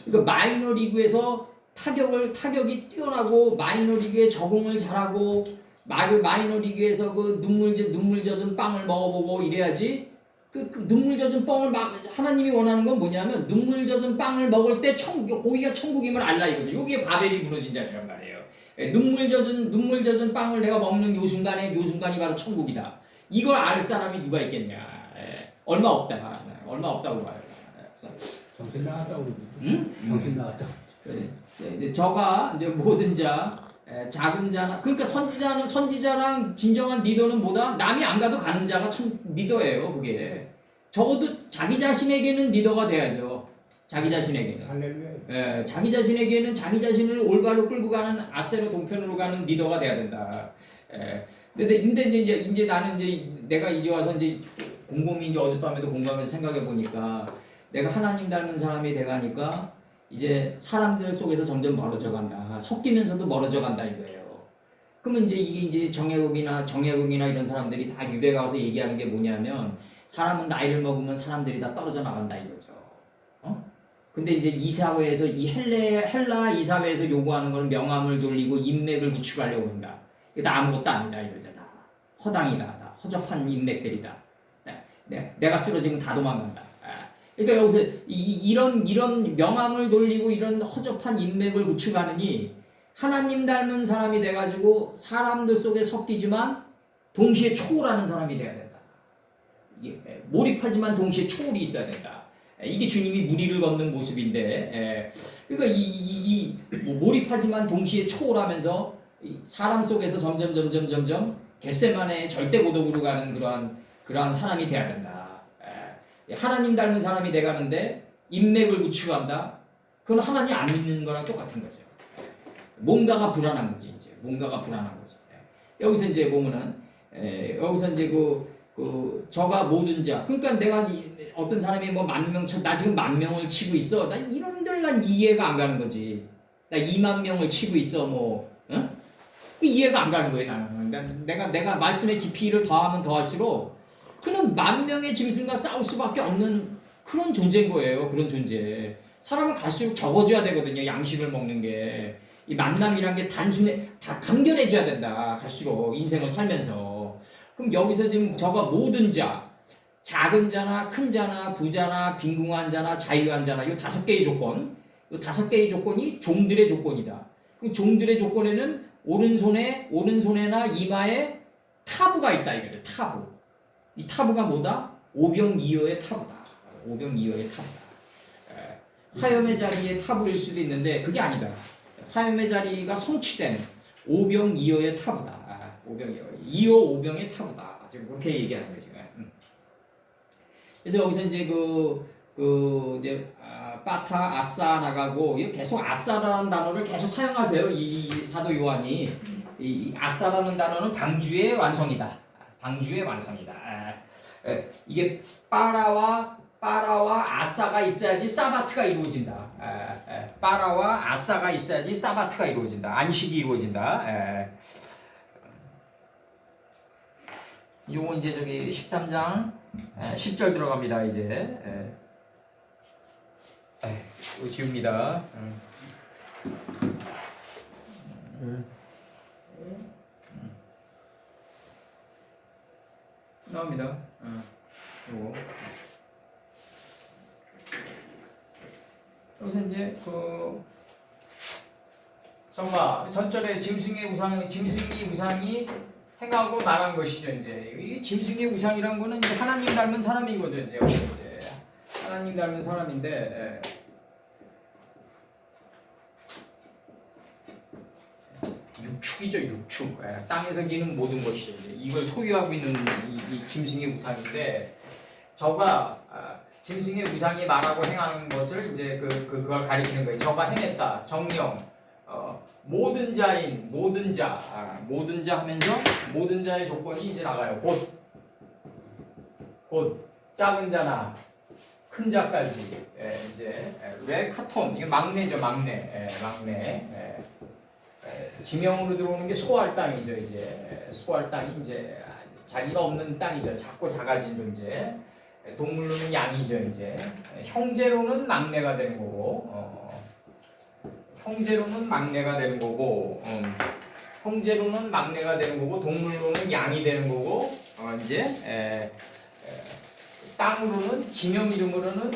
그러니까 마이너리그에서 타격이 뛰어나고 마이너리그에 적응을 잘하고 마이너리그에서 그 눈물 젖은 빵을 먹어보고 이래야지. 그 눈물 젖은 빵을 하나님이 원하는 건 뭐냐면 눈물 젖은 빵을 먹을 때 거기가 천국임을 알라 이거죠. 여기에 바벨이 무너진 자리란 말이에요. 눈물 젖은 빵을 내가 먹는 요 순간이 바로 천국이다. 이걸 알 사람이 누가 있겠냐? 얼마 없다고 봐요. 정신 나갔다고 그러지. 응? 정신 나갔다고. 이제 저가 이제 모든 자, 작은 자나 그러니까 선지자랑 진정한 리더는 뭐다? 남이 안 가도 가는 자가 참 리더예요. 그게 적어도 자기 자신에게는 리더가 돼야죠. 자기 자신에게는. 할렐루야. 자기 자신에게는 자기 자신을 올바로 끌고 가는 아세로 동편으로 가는 리더가 돼야 된다. 근데 이제 나는 이제 내가 이제 와서 이제 곰곰이 이제 어젯밤에도 공부하면서 생각해 보니까 내가 하나님 닮은 사람이 돼가니까 이제 사람들 속에서 점점 멀어져 간다. 섞이면서도 멀어져 간다 이거예요. 그러면 이제 이게 이제 정혜국이나 이런 사람들이 다 유배 가서 얘기하는 게 뭐냐면 사람은 나이를 먹으면 사람들이 다 떨어져 나간다 이거죠. 근데 이제 이 사회에서 이 헬라 이 사회에서 요구하는 건 명함을 돌리고 인맥을 구축하려고 한다. 이거 다 아무것도 아니다 이거잖아. 허당이다, 다 허접한 인맥들이다. 내가 쓰러지면 다 도망간다. 그러니까 여기서 이런 명함을 돌리고 이런 허접한 인맥을 구축하느니 하나님 닮은 사람이 돼가지고 사람들 속에 섞이지만 동시에 초월하는 사람이 돼야 된다. 몰입하지만 동시에 초월이 있어야 된다. 이게 주님이 무리를 걷는 모습인데, 그러니까 뭐 몰입하지만 동시에 초월하면서 사람 속에서 점점 겟세마네의 절대 고독으로 가는 그러한 사람이 돼야 된다. 하나님 닮은 사람이 돼가는데 인맥을 구축한다. 그건 하나님 안 믿는 거랑 똑같은 거죠. 뭔가가 불안한 거지 이제. 뭔가가 불안한 거지. 여기서 이제 보면은 여기서 이제 저가 모든 자. 그러니까 내가 어떤 사람이 뭐 10,000명 나 지금 10,000명을 치고 있어. 난 이런들 난 이해가 안 가는 거지. 나 20,000명을 치고 있어 뭐. 응? 이해가 안 가는 거예요 나는. 내가 말씀의 깊이를 더하면 더할수록 그는 10,000명의 짐승과 싸울 수밖에 없는 그런 존재인 거예요. 그런 존재. 사람은 갈수록 적어져야 되거든요. 양식을 먹는 게. 이 만남이란 게 단순해 다 간결해져야 된다. 갈수록 인생을 살면서. 그럼 여기서 지금 저가 모든 자, 작은 자나 큰 자나 부자나 빈궁한 자나 자유한 자나 이 5개의 조건, 이 5개의 조건이 종들의 조건이다. 그럼 종들의 조건에는 오른손에나 이마에 타부가 있다 이거죠. 타부. 이 타부가 뭐다? 오병이어의 타부다. 오병이어의 타부다. 화염의 자리에 타부일 수도 있는데 그게 아니다. 화염의 자리가 성취된 오병이어의 타부다. 이어 오병의 타부다. 지금 그렇게 얘기하는 거죠. 그래서 여기서 이제 빠타 아싸 나가고 이거 계속 아싸라는 단어를 계속 사용하세요. 이 사도 요한이 이 아싸라는 단어는 방주의 완성이다. 방주의 완성이다. 이게 빠라와 아싸가 있어야지 사바트가 이루어진다. 빠라와 아싸가 있어야지 사바트가 이루어진다. 안식이 이루어진다. 요거 이제 저기 13장 10절 들어갑니다. 이제 이거 지웁니다. 나옵니다. 요거 여기서 이제 정말 전절에 짐승이 우상이 행하고 말한 것이죠. 이제 이 짐승의 우상이란 거는 이제 하나님 닮은 사람인 거죠. 이제 하나님 닮은 사람인데 육축이죠. 육축. 땅에서 기는 모든 것이죠. 이제 이걸 소유하고 있는 이 짐승의 우상인데 저가 짐승의 우상이 말하고 행하는 것을 이제 그걸 가리키는 거예요. 저가 행했다. 정령. 모든 자인 모든 자 하면서 모든 자의 조건이 이제 나가요. 곧 작은 자나 큰 자까지 이제 레카톤 이게 막내죠. 막내. 지명으로 들어오는 게 소할 땅이죠. 이제 소할 땅이 이제 자기가 없는 땅이죠. 작고 작아진 존재. 동물로는 양이죠. 이제 형제로는 막내가 되는 거고. 형제로는 막내가 되는 거고, 동물로는 양이 되는 거고, 이제 땅으로는 지명 이름으로는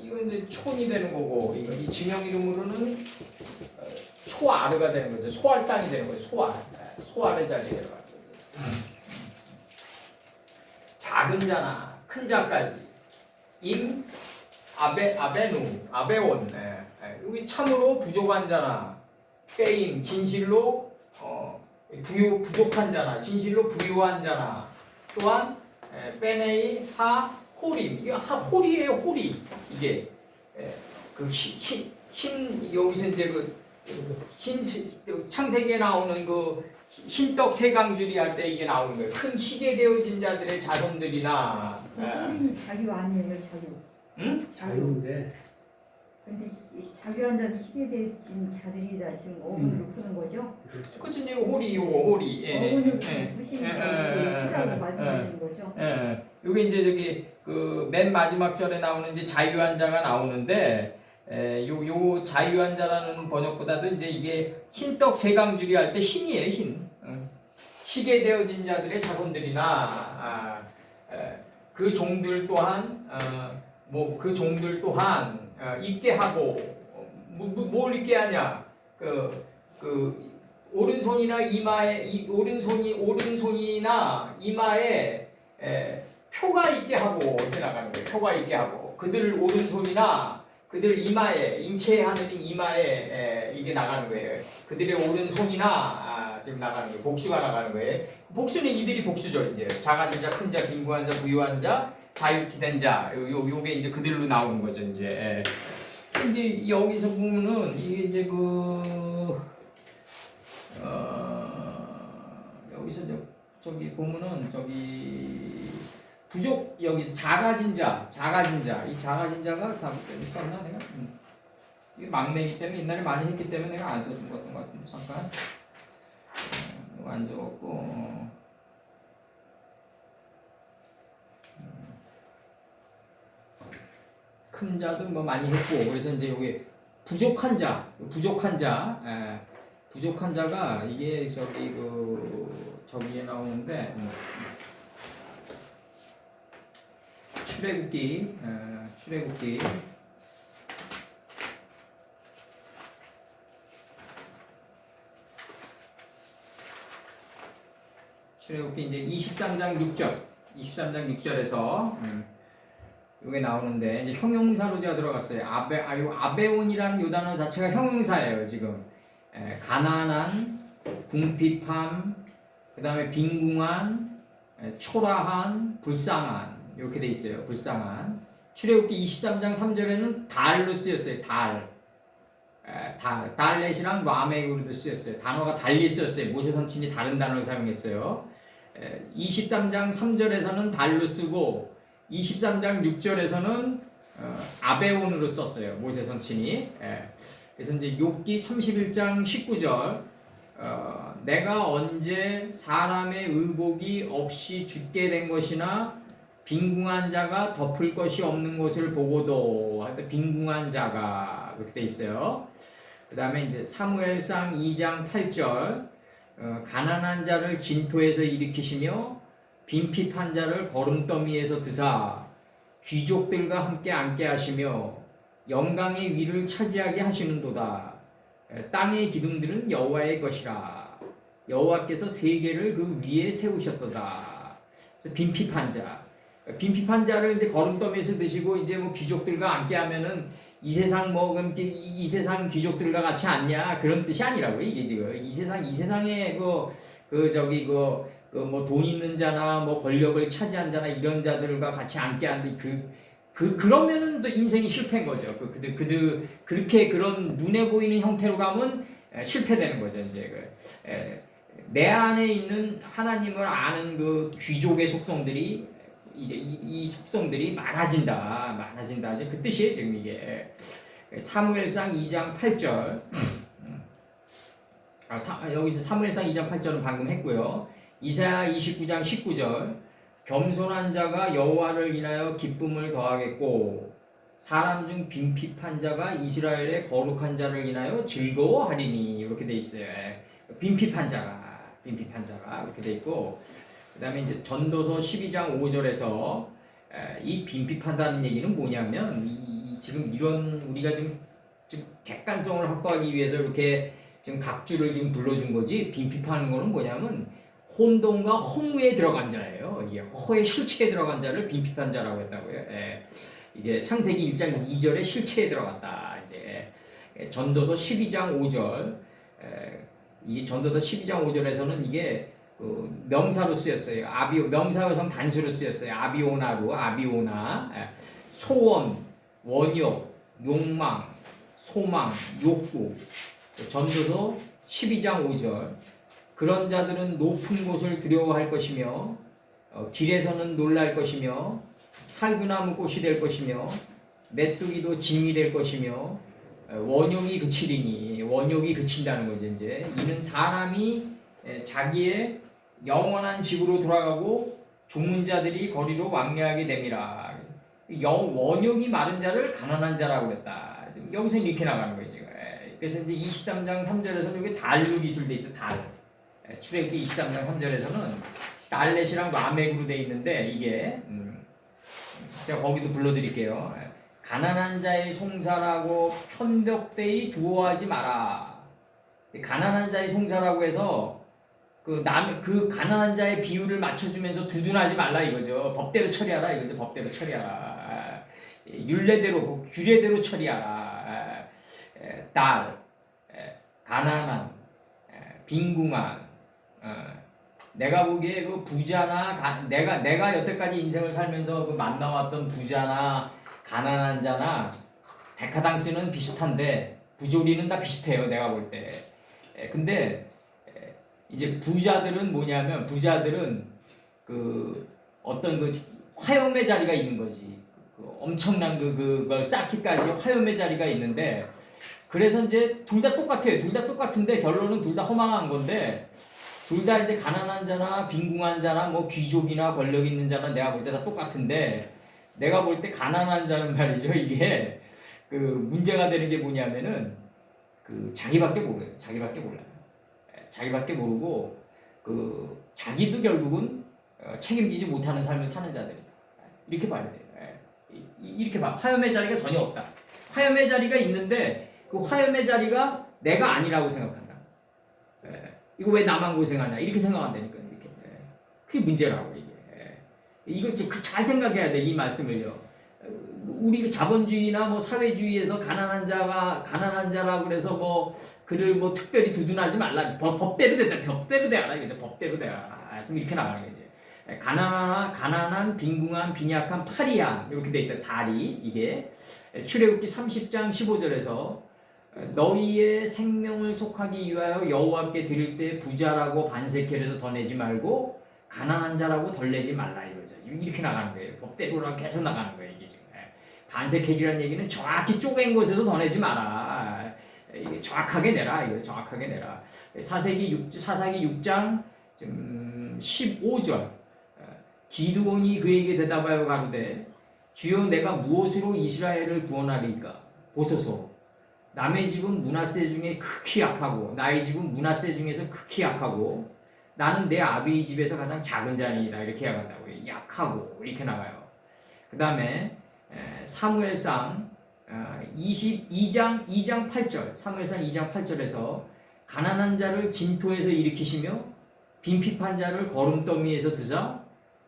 이건 이제 촌이 되는 거고, 이 지명 이름으로는 초아르가 되는 거죠. 소알 땅이 되는 거죠. 소알의 자리에 들어가는 거죠. 작은 자나 큰 자까지 아베온. 여기 참으로 부족한 자나 빼임 진실로 부족한 자나 진실로 부유한 자나 또한 빼네이 하 호림 이게 호리예요. 호리 이게 흰 여기서 이제 흰 창세기에 나오는 흰떡 세강줄이 할 때 이게 나오는 거예요. 큰 희게 되어진 자들의 자손들이나. 소리는 자유 아니에요, 자유. 응? 자유인데 근데 이 자유한 자는 희게 되어진 자들이다 지금 어근으로 푸는 거죠? 그렇죠. 이거 호리. 어근으로 푸시니까 희라고 말씀하시는 거죠? 요게 이제 저기 맨 마지막 절에 나오는 이제 자유한 자가 나오는데 요 자유한 자라는 번역보다도 이제 이게 흰떡 세강줄이 할 때 흰이에요, 흰. 희게 되어진 자들의 자손들이나 그 종들 또한 그 종들 또한 있게 하고 뭘 있게 하냐 오른손이나 이마에 오른손이나 이마에 표가 있게 하고 이렇게 나가는 거예요. 표가 있게 하고 그들 오른손이나 그들 이마에 인체의 하늘인 이마에 이게 나가는 거예요. 그들의 오른손이나 지금 나가는 거예요. 복수가 나가는 거예요. 복수는 이들이 복수죠. 이제 작아진 자, 큰 자, 빈궁한 자, 부유한 자, 자유케 된 자. 요게 이제 그들로 나오는 거죠. 이제 여기서 보면은 이게 이제 여기서 저기 보면은 부족 여기서 작아진 자 이 작아진 자가 다 썼나 내가 이게 막내기 때문에 옛날에 많이 했기 때문에 내가 안 썼던 것 같은데 잠깐 이거 안 적었고 큰 자도 뭐 많이 했고 그래서 이제 여기 부족한 자가 이게 저기에 나오는데 출애굽기 이제 23장 6절에서 이게 나오는데 이제 형용사로 제가 들어갔어요. 아베온이라는 요 단어 자체가 형용사예요. 지금 가난한, 궁핍함, 그 다음에 빈궁한, 초라한, 불쌍한 이렇게 돼 있어요. 불쌍한. 출애굽기 23장 3절에는 달로 쓰였어요. 달렛이랑 라멕으로도 쓰였어요. 단어가 달리 쓰였어요. 모세 선친이 다른 단어를 사용했어요. 23장 3절에서는 달로 쓰고 23장 6절에서는 아베온으로 썼어요. 모세 선친이. 그래서 이제 욥기 31장 19절 내가 언제 사람의 의복이 없이 죽게 된 것이나 빈궁한 자가 덮을 것이 없는 것을 보고도 빈궁한 자가 그렇게 돼 있어요. 그 다음에 이제 사무엘상 2장 8절 가난한 자를 진토에서 일으키시며 빈핍한 자를 거름더미에서 드사 귀족들과 함께 앉게 하시며 영광의 위를 차지하게 하시는도다. 땅의 기둥들은 여호와의 것이라. 여호와께서 세계를 그 위에 세우셨도다. 그래서 빈핍한 자를 이제 거름더미에서 드시고 이제 뭐 귀족들과 함께 하면은 이 세상 귀족들과 같이 앉냐 그런 뜻이 아니라고요. 이게 지금 이 세상에 뭐 돈 있는 자나 뭐 권력을 차지한 자나 이런 자들과 같이 앉게 하는데 그러면은 또 인생이 실패인 거죠. 그렇게 그런 눈에 보이는 형태로 가면 실패되는 거죠. 이제 내 안에 있는 하나님을 아는 그 귀족의 속성들이 이제 이 속성들이 많아진다. 이제 그 뜻이에요. 지금 이게 사무엘상 2장 8절. 여기서 사무엘상 2장 8절은 방금 했고요. 이사야 29장 19절 겸손한 자가 여호와를 인하여 기쁨을 더하겠고 사람 중 빈핍한 자가 이스라엘의 거룩한 자를 인하여 즐거워하리니 이렇게 돼 있어요. 빈핍한 자가 이렇게 돼 있고 그 다음에 이제 전도서 12장 5절에서 이 빈핍한다는 얘기는 뭐냐면 지금 이런 우리가 지금 객관성을 확보하기 위해서 이렇게 지금 각주를 지금 불러준 거지 빈핍하는 거는 뭐냐면 혼돈과 허무에 들어간 자예요. 이게 허의 실체에 들어간 자를 빈핍한 자라고 했다고요. 이게 창세기 1장 2절에 실체에 들어갔다. 이제 전도서 12장 5절 이 전도서 12장 5절에서는 이게 명사로 쓰였어요. 명사 여성 단수로 쓰였어요. 아비오나 소원, 원욕, 욕망, 소망, 욕구. 전도서 12장 5절. 그런 자들은 높은 곳을 두려워할 것이며 길에서는 놀랄 것이며 살구나무 꽃이 될 것이며 메뚜기도 짐이 될 것이며 원욕이 그치리니 원욕이 그친다는 거죠. 이제 이는 사람이 자기의 영원한 집으로 돌아가고 죽는 자들이 거리로 왕래하게 됨이라. 원욕이 마른 자를 가난한 자라고 그랬다. 여기서 이렇게 나가는 거예요 지금. 그래서 이제 23장 3절에서는 여기 달로 기술돼 있어. 달. 출애굽기 23장 3절에서는 달렛이랑 라멕으로 돼 있는데 이게 제가 거기도 불러드릴게요. 가난한 자의 송사라고 편벽되이 두어하지 마라. 가난한 자의 송사라고 해서 그 가난한 자의 비율을 맞춰주면서 두둔하지 말라 이거죠. 법대로 처리하라 이거죠. 법대로 처리하라. 율례대로 규례대로 처리하라. 달, 가난한, 빈궁한. 내가 보기에 그 부자나 내가 여태까지 인생을 살면서 그 만나왔던 부자나 가난한 자나 데카당스는 비슷한데 부조리는 다 비슷해요. 내가 볼 때. 근데 이제 부자들은 뭐냐면 부자들은 그 어떤 그 화염의 자리가 있는 거지. 그 엄청난 그걸 쌓기까지 화염의 자리가 있는데 그래서 이제 둘 다 똑같아요. 둘 다 똑같은데 결론은 둘 다 허망한 건데 둘 다 이제 가난한 자나 빈궁한 자나 뭐 귀족이나 권력 있는 자나 내가 볼 때 다 똑같은데 내가 볼 때 가난한 자는 말이죠. 이게 그 문제가 되는 게 뭐냐면은 그 자기밖에 몰라요. 자기밖에 몰라요. 자기밖에 모르고 그 자기도 결국은 책임지지 못하는 삶을 사는 자들이다. 이렇게 봐야 돼요. 이렇게 봐. 화염의 자리가 전혀 없다. 화염의 자리가 있는데 그 화염의 자리가 내가 아니라고 생각한다. 이거 왜 나만 고생하냐 이렇게 생각한다니까. 이렇게. 그게 문제라고 이게. 이거 잘 생각해야 돼. 이 말씀을요. 우리 자본주의나 뭐 사회주의에서 가난한 자라고 그래서 뭐 그를 뭐 특별히 두둔하지 말라. 법대로 됐다. 법대로 돼라. 이게 법대로 돼라. 좀 이렇게 나가는 거지. 가난한, 빈궁한, 빈약한, 파리한 이렇게 돼 있다. 달이 이게 출애굽기 30장 15절에서 너희의 생명을 속하기 위하여 여호와께 드릴 때 부자라고 반세켈에서 더 내지 말고 가난한 자라고 덜 내지 말라 이거죠. 지금 이렇게 나가는 거예요. 법대로랑 계속 나가는 거예요. 이게 지금 반세켈이라는 얘기는 정확히 쪼갠 곳에서 더 내지 마라. 이게 정확하게 내라. 이거 정확하게 내라. 사사기 6장 15절 기드온이 그에게 대답하여 가로되 주여 내가 무엇으로 이스라엘을 구원하리까 보소서 남의 집은 므낫세 중에 극히 약하고 나의 집은 므낫세 중에서 극히 약하고 나는 내 아비의 집에서 가장 작은 자니이다 이렇게 나간다고요. 약하고 이렇게 나가요. 그 다음에 사무엘상 2장 8절 사무엘상 2장 8절에서 가난한 자를 진토에서 일으키시며 빈핍한 자를 거름더미에서 드사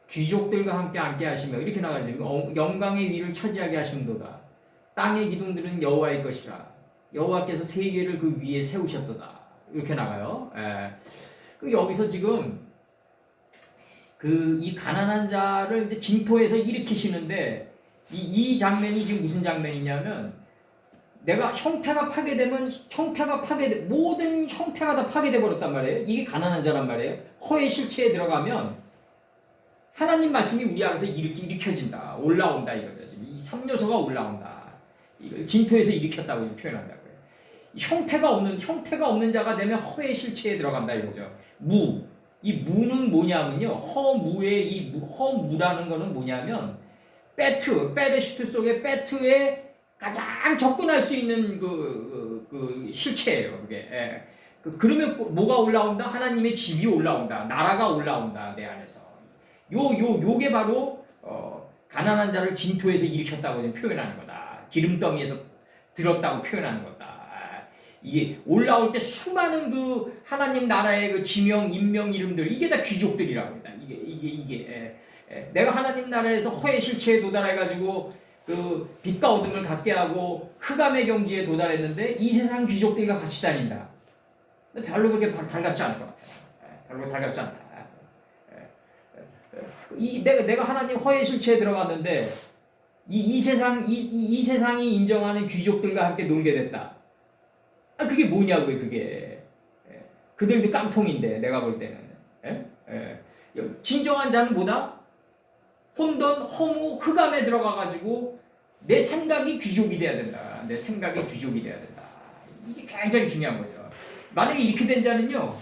귀족들과 함께 앉게 하시며 이렇게 나가죠. 영광의 위를 차지하게 하심도다. 땅의 기둥들은 여호와의 것이라. 여호와께서 세계를 그 위에 세우셨도다. 이렇게 나가요. 여기서 지금 이 가난한 자를 이제 진토에서 일으키시는데 이 장면이 지금 무슨 장면이냐면 내가 형태가 파괴되면 모든 형태가 다 파괴돼 버렸단 말이에요. 이게 가난한 자란 말이에요. 허의 실체에 들어가면 하나님 말씀이 우리 안에서 일으켜진다. 올라온다 이거죠. 지금 이 3요소가 올라온다. 이걸 진토에서 일으켰다고 표현한다고요. 형태가 없는 자가 되면 허의 실체에 들어간다 이거죠. 이 무는 뭐냐면요. 허무라는 거는 뭐냐면 베르시트 속의 베트에 가장 접근할 수 있는 그 실체예요. 그게. 그러면 뭐가 올라온다? 하나님의 집이 올라온다. 나라가 올라온다. 내 안에서. 요게 바로 가난한 자를 진토에서 일으켰다고 지금 표현하는 거다. 기름더미에서 들었다고 표현하는 거다. 이게 올라올 때 수많은 그 하나님 나라의 그 지명, 인명, 이름들 이게 다 귀족들이라고 합니다. 이게 내가 하나님 나라에서 허의 실체에 도달해가지고 그 빛과 어둠을 갖게 하고 흑암의 경지에 도달했는데 이 세상 귀족들과 같이 다닌다. 근데 별로 그렇게 달갑지 않을 것 같아요. 별로 달갑지 않다. 내가 하나님 허의 실체에 들어갔는데 이 세상이 인정하는 귀족들과 함께 놀게 됐다. 아, 그게 뭐냐고요, 그게. 예. 그들도 깡통인데, 내가 볼 때는. 예? 예. 진정한 자는 뭐다? 혼돈, 허무, 흑암에 들어가가지고 내 생각이 귀족이 돼야 된다. 내 생각이 귀족이 돼야 된다. 이게 굉장히 중요한 거죠. 만약에 이렇게 된 자는요,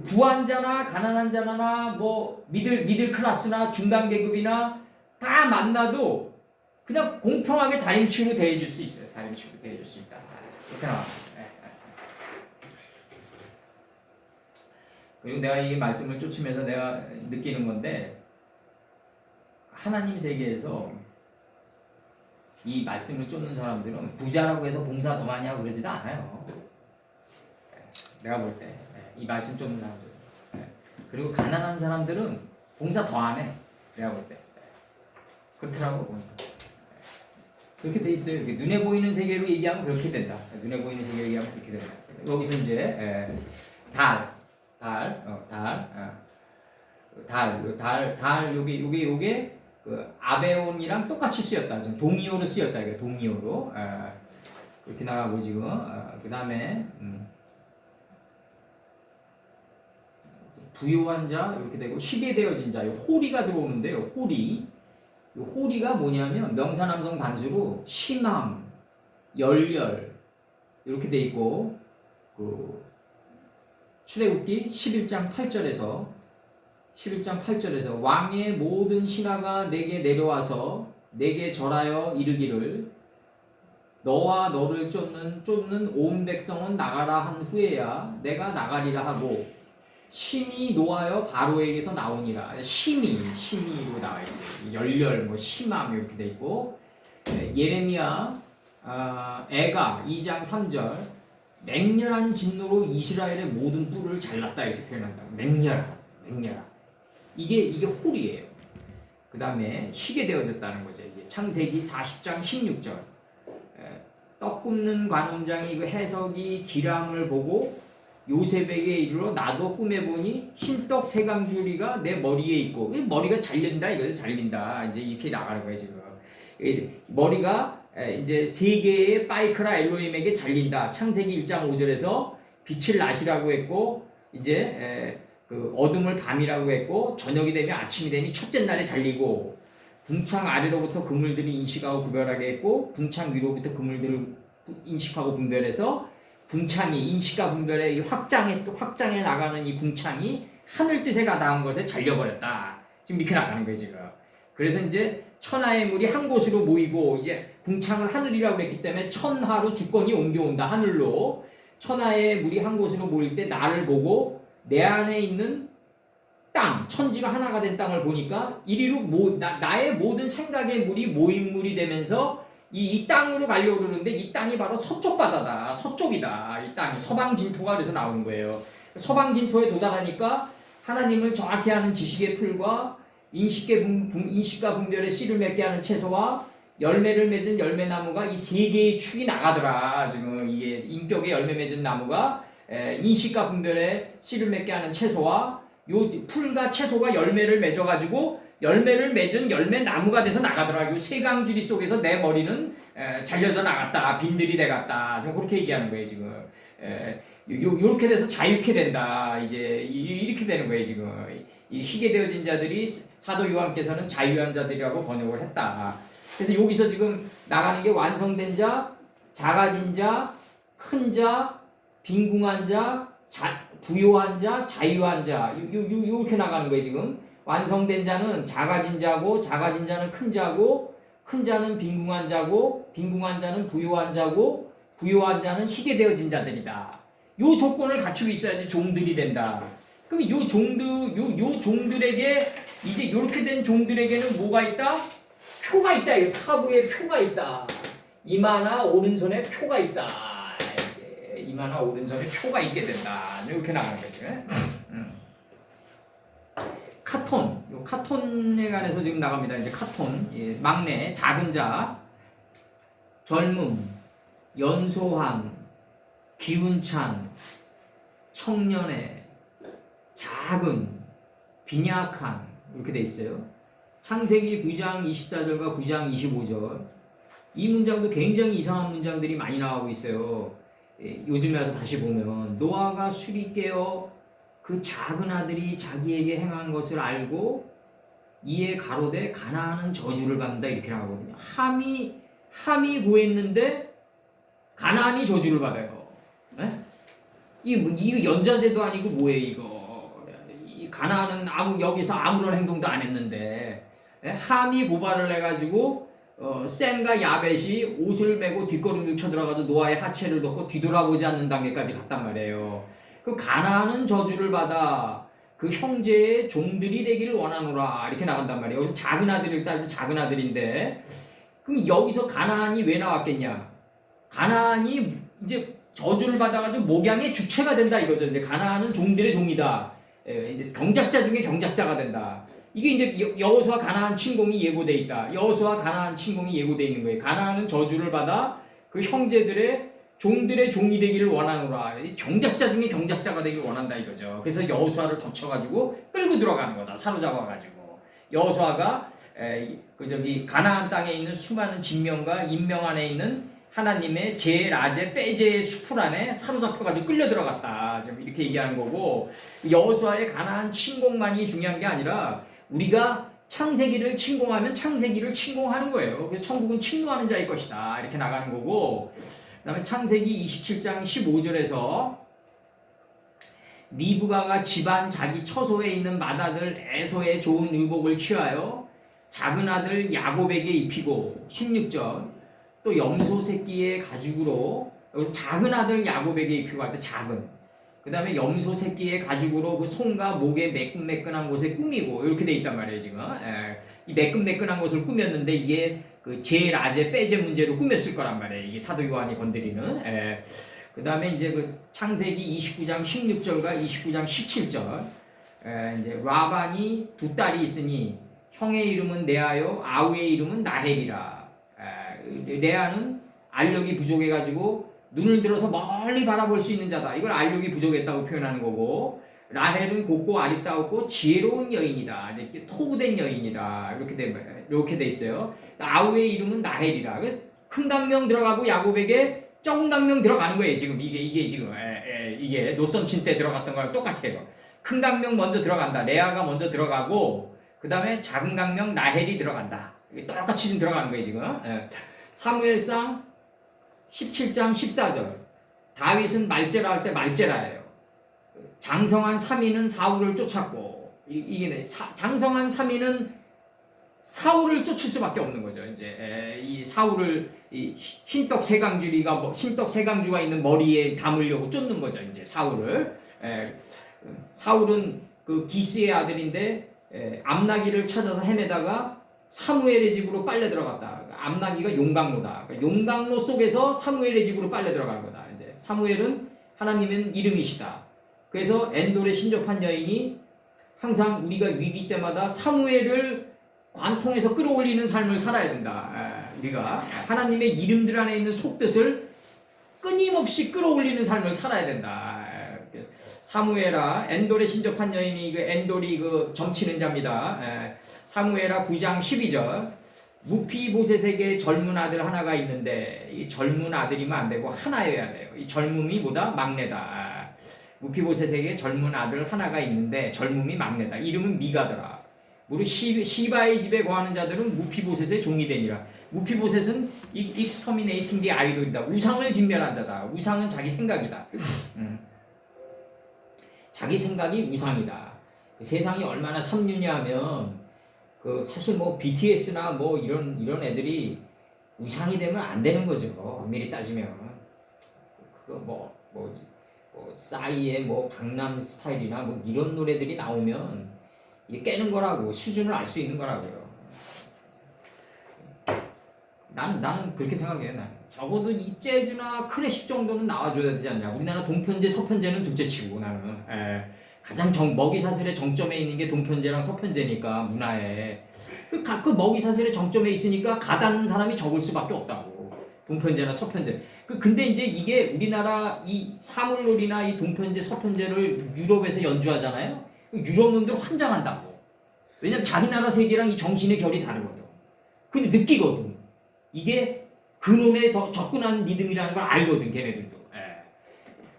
부한 자나 가난한 자나 뭐 미들 클래스나 중간 계급이나 다 만나도 그냥 공평하게 다림치로 대해줄 수 있어요. 다림치로 대해줄 수 있다. 이렇게 나와요. 그리고 내가 이 말씀을 쫓으면서 내가 느끼는 건데, 하나님 세계에서 이 말씀을 쫓는 사람들은 부자라고 해서 봉사 더 많이 하고 그러지도 않아요. 내가 볼 때 이 말씀 쫓는 사람들. 그리고 가난한 사람들은 봉사 더 안 해. 내가 볼 때. 그렇더라고 보니까. 그렇게 돼 있어요. 이렇게 눈에 보이는 세계로 얘기하면 그렇게 된다. 눈에 보이는 세계로 얘기하면 그렇게 된다. 여기서 이제 달, 요게 그 아베온이랑 똑같이 쓰였다. 좀 동의어로 쓰였다. 이게 동의어로. 그렇게 나가고 지금. 그 다음에 부요한 자 이렇게 되고 희게 되어진 자. 요 호리가 들어오는데요. 호리. 요 호리가 뭐냐면 명사남성 단수로 심함, 열렬 이렇게 돼 있고 그 출애굽기 11장 8절에서 왕의 모든 신하가 내게 내려와서 내게 절하여 이르기를 너와 너를 쫓는 온 백성은 나가라 한 후에야 내가 나가리라 하고 심히 노하여 바로에게서 나오니라. 심히로 나와 있어요. 열렬 뭐 심함 이렇게 돼 있고 예레미야 애가 2장 3절 맹렬한 진노로 이스라엘의 모든 뿔을 잘랐다 이렇게 표현한다. 맹렬하. 이게 홀이에요. 그 다음에 희게 되어졌다는 거죠. 이게 창세기 40장 16절. 떡 굽는 관원장이 그 해석이 기람을 보고 요셉에게 이르러 나도 꿈에 보니 흰떡 세 강줄이가 내 머리에 있고 머리가 잘린다 이거죠. 잘린다 이제 이렇게 나가는 거예요 지금. 머리가 이제 세 개의 바이크라 엘로힘에게 잘린다. 창세기 1장 5절에서 빛을 낮이라고 했고 이제 그 어둠을 밤이라고 했고 저녁이 되면 아침이 되니 첫째 날에 잘리고 궁창 아래로부터 그물들이 인식하고 구별하게 했고 궁창 위로부터 그물들을 인식하고 분별해서 궁창이 인식과 분별의 이 확장해 나가는 이 궁창이 하늘 뜻에 가닿은 것에 잘려버렸다. 지금 이렇게 나가는 거예요 지금. 그래서 이제 천하의 물이 한 곳으로 모이고 이제 궁창을 하늘이라고 그랬기 때문에 천하로 주권이 옮겨온다. 하늘로 천하의 물이 한 곳으로 모일 때 나를 보고 내 안에 있는 땅 천지가 하나가 된 땅을 보니까 이리로 나의 모든 생각의 물이 모임물이 되면서 이 땅으로 가려고 그러는데 이 땅이 바로 서쪽 바다다. 서쪽이다. 이 땅이 서방 진토가 그래서 나오는 거예요. 서방 진토에 도달하니까 하나님을 정확히 아는 지식의 풀과 인식과 분별의 씨를 맺게 하는 채소와 열매를 맺은 열매나무가 이 세 개의 축이 나가더라. 지금 이게 인격의 열매 맺은 나무가 인식과 분별의 씨를 맺게 하는 채소와 요 풀과 채소가 열매를 맺어가지고 열매를 맺은 열매나무가 돼서 나가더라. 요 세 강줄이 속에서 내 머리는 잘려져 나갔다. 빈들이 돼갔다. 좀 그렇게 얘기하는 거예요 지금. 요렇게 돼서 자유케 된다. 이제 이렇게 되는 거예요 지금. 이 희게 되어진 자들이 사도 요한께서는 자유한 자들이라고 번역을 했다. 그래서 여기서 지금 나가는 게 완성된 자, 작아진 자, 큰 자, 빈궁한 자, 부요한 자, 자유한 자 이렇게 나가는 거예요 지금. 완성된 자는 작아진 자고 작아진 자는 큰 자고 큰 자는 빈궁한 자고 빈궁한 자는 부요한 자고 부요한 자는 희게 되어진 자들이다. 요 조건을 갖추고 있어야지 종들이 된다. 그럼 요 종들에게 이제 요렇게 된 종들에게는 뭐가 있다? 표가 있다. 이 타부에 표가 있다. 이마나 오른손에 표가 있다. 이마나 오른손에 표가 있게 된다. 이렇게 나가는 거지. 카톤, 요 카톤에 관해서 지금 나갑니다. 이제 카톤, 막내, 작은 자, 젊음, 연소한, 기운찬, 청년의, 작은, 빈약한 이렇게 돼 있어요. 창세기 9장 24절과 9장 25절 이 문장도 굉장히 이상한 문장들이 많이 나오고 있어요. 요즘에 와서 다시 보면 노아가 술이 깨어 그 작은 아들이 자기에게 행한 것을 알고 이에 가로되 가나안은 저주를 받는다 이렇게 나오거든요. 함이 구했는데 가나안이 저주를 받아요. 네? 이거 연자제도 아니고 뭐예요 이거? 이 가나안은 여기서 아무런 행동도 안 했는데 함이 고발을 해가지고 셈과 야벳이 옷을 메고 뒷걸음질 쳐들어가서 노아의 하체를 넣고 뒤돌아보지 않는 단계까지 갔단 말이에요. 그 가나안은 저주를 받아 그 형제의 종들이 되기를 원하노라 이렇게 나간단 말이에요. 여기서 작은 아들일 때 작은 아들인데 그럼 여기서 가나안이 왜 나왔겠냐? 가나안이 이제 저주를 받아가지고 목양의 주체가 된다 이거죠. 이제 가나안은 종들의 종이다. 이제 경작자 중에 경작자가 된다. 이게 이제 여호수아 가나안 침공이 예고돼 있다. 여호수아 가나안 침공이 예고돼 있는 거예요. 가나안은 저주를 받아 그 형제들의 종들의 종이 되기를 원하노라. 경작자 중에 경작자가 되기를 원한다 이거죠. 그래서 여호수아를 덮쳐가지고 끌고 들어가는 거다. 사로잡아가지고 여호수아가 가나안 땅에 있는 수많은 진명과 인명 안에 있는 하나님의 제, 라제, 빼제의 수풀 안에 사로잡혀가지고 끌려 들어갔다. 좀 이렇게 얘기하는 거고 여호수아의 가나안 침공만이 중요한 게 아니라 우리가 창세기를 침공하면 창세기를 침공하는 거예요. 그래서 천국은 침노하는 자일 것이다. 이렇게 나가는 거고 그 다음에 창세기 27장 15절에서 리브가가 집안 자기 처소에 있는 맏아들 에서의 좋은 의복을 취하여 작은 아들 야곱에게 입히고 16절 또 염소 새끼의 가죽으로 여기서 작은 아들 야곱에게 입히고 할 때 작은 그 다음에 염소 새끼의 가죽으로 그 손과 목에 매끈매끈한 곳에 꾸미고 이렇게 돼 있단 말이에요 지금. 이 매끈매끈한 곳을 꾸몄는데 이게 그 제, 라제, 빼제 문제로 꾸몄을 거란 말이에요. 이게 사도 요한이 건드리는. 그 다음에 이제 그 창세기 29장 16절과 29장 17절 이제 라반이 두 딸이 있으니 형의 이름은 레아요 아우의 이름은 라헬이라. 레아는 알력이 부족해가지고 눈을 들어서 멀리 바라볼 수 있는 자다. 이걸 알력이 부족했다고 표현하는 거고 라헬은 곱고 아리따웠고 지혜로운 여인이다. 이렇게 토부된 여인이다. 이렇게 돼 있어요. 아우의 이름은 라헬이라. 큰 강명 들어가고 야곱에게 적은 강명 들어가는 거예요. 지금 이게 지금 이게 노선친 때 들어갔던 거랑 똑같아요. 큰 강명 먼저 들어간다. 레아가 먼저 들어가고 그 다음에 작은 강명 라헬이 들어간다. 이게 똑같이 지금 들어가는 거예요 지금. 사무엘상 17장 14절 다윗은 말제라 할 때 말제라예요. 장성한 3인은 사울을 쫓았고 이게 장성한 3인은 사울을 쫓을 수밖에 없는 거죠. 이제 이 사울을 이 흰떡 세강주가 있는 머리에 담으려고 쫓는 거죠. 이제 사울을 사울은 그 기스의 아들인데 암나기를 찾아서 헤매다가 사무엘의 집으로 빨려 들어갔다. 암나기가 용광로다. 그러니까 용광로 속에서 사무엘의 집으로 빨려 들어가는 거다. 이제 사무엘은 하나님은 이름이시다. 그래서 엔돌에 신접한 여인이 항상 우리가 위기 때마다 사무엘을 관통해서 끌어올리는 삶을 살아야 된다. 우리가 하나님의 이름들 안에 있는 속뜻을 끊임없이 끌어올리는 삶을 살아야 된다. 사무엘아 엔돌에 신접한 여인이 엔돌이 점치는 자입니다. 사무엘아 9장 12절 무피보셋에게 젊은 아들 하나가 있는데 이 젊은 아들이면 안 되고 하나여야 돼요. 이 젊음이 뭐다? 막내다. 무피보셋에게 젊은 아들 하나가 있는데 젊음이 막내다. 이름은 미가더라. 우리 시바의 집에 거하는 자들은 무피보셋의 종이 되니라. 무피보셋은 exterminating the idol이다. 우상을 진멸한 자다. 우상은 자기 생각이다. 자기 생각이 우상이다. 세상이 얼마나 삼류냐 하면 사실 BTS나 이런 애들이 우상이 되면 안 되는 거죠. 엄밀히 따지면 싸이의 강남 스타일이나 이런 노래들이 나오면 이게 깨는 거라고 수준을 알 수 있는 거라고요. 나는 그렇게 생각해요. 난 적어도 이 재즈나 클래식 정도는 나와줘야 되지 않냐. 우리나라 동편제 서편제는 둘째치고 나는 가장 먹이사슬의 정점에 있는 게 동편제랑 서편제니까 문화에 그 먹이사슬의 정점에 있으니까 가닿는 사람이 적을 수밖에 없다고. 동편제나 서편제. 근데 이제 이게 우리나라 이 사물놀이나 이 동편제 서편제를 유럽에서 연주하잖아요. 유럽 놈들 환장한다고. 왜냐면 자기 나라 세계랑 이 정신의 결이 다르거든. 근데 느끼거든. 이게 그놈의 더 접근한 리듬이라는 걸 알거든, 걔네들도. 예.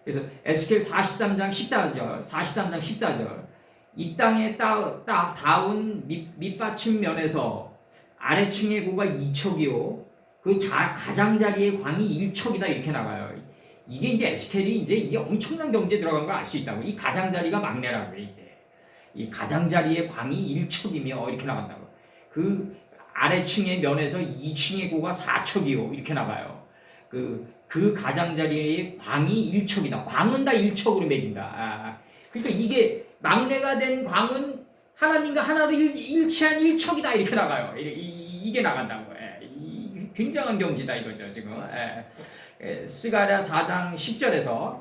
그래서 에스겔 43장 14절. 이 땅에 닿은 밑받침 면에서 아래층의 고가 2척이요. 그 가장자리의 광이 1척이다 이렇게 나가요. 이게 이제 에스겔이 이게 엄청난 경제에 들어간 걸 알 수 있다고. 이 가장자리가 막내라고 이게. 이 가장자리의 광이 1척이며 이렇게 나간다고. 그 아래층의 면에서 2층의 고가 4척이요 이렇게 나가요. 그 가장자리의 광이 1척이다. 광은 다 1척으로 매긴다. 그러니까 이게 막내가 된 광은 하나님과 하나로 일치한 1척이다 이렇게 나가요. 이게 나간다고. 굉장한 경지다 이거죠 지금. 스가랴 4장 10절에서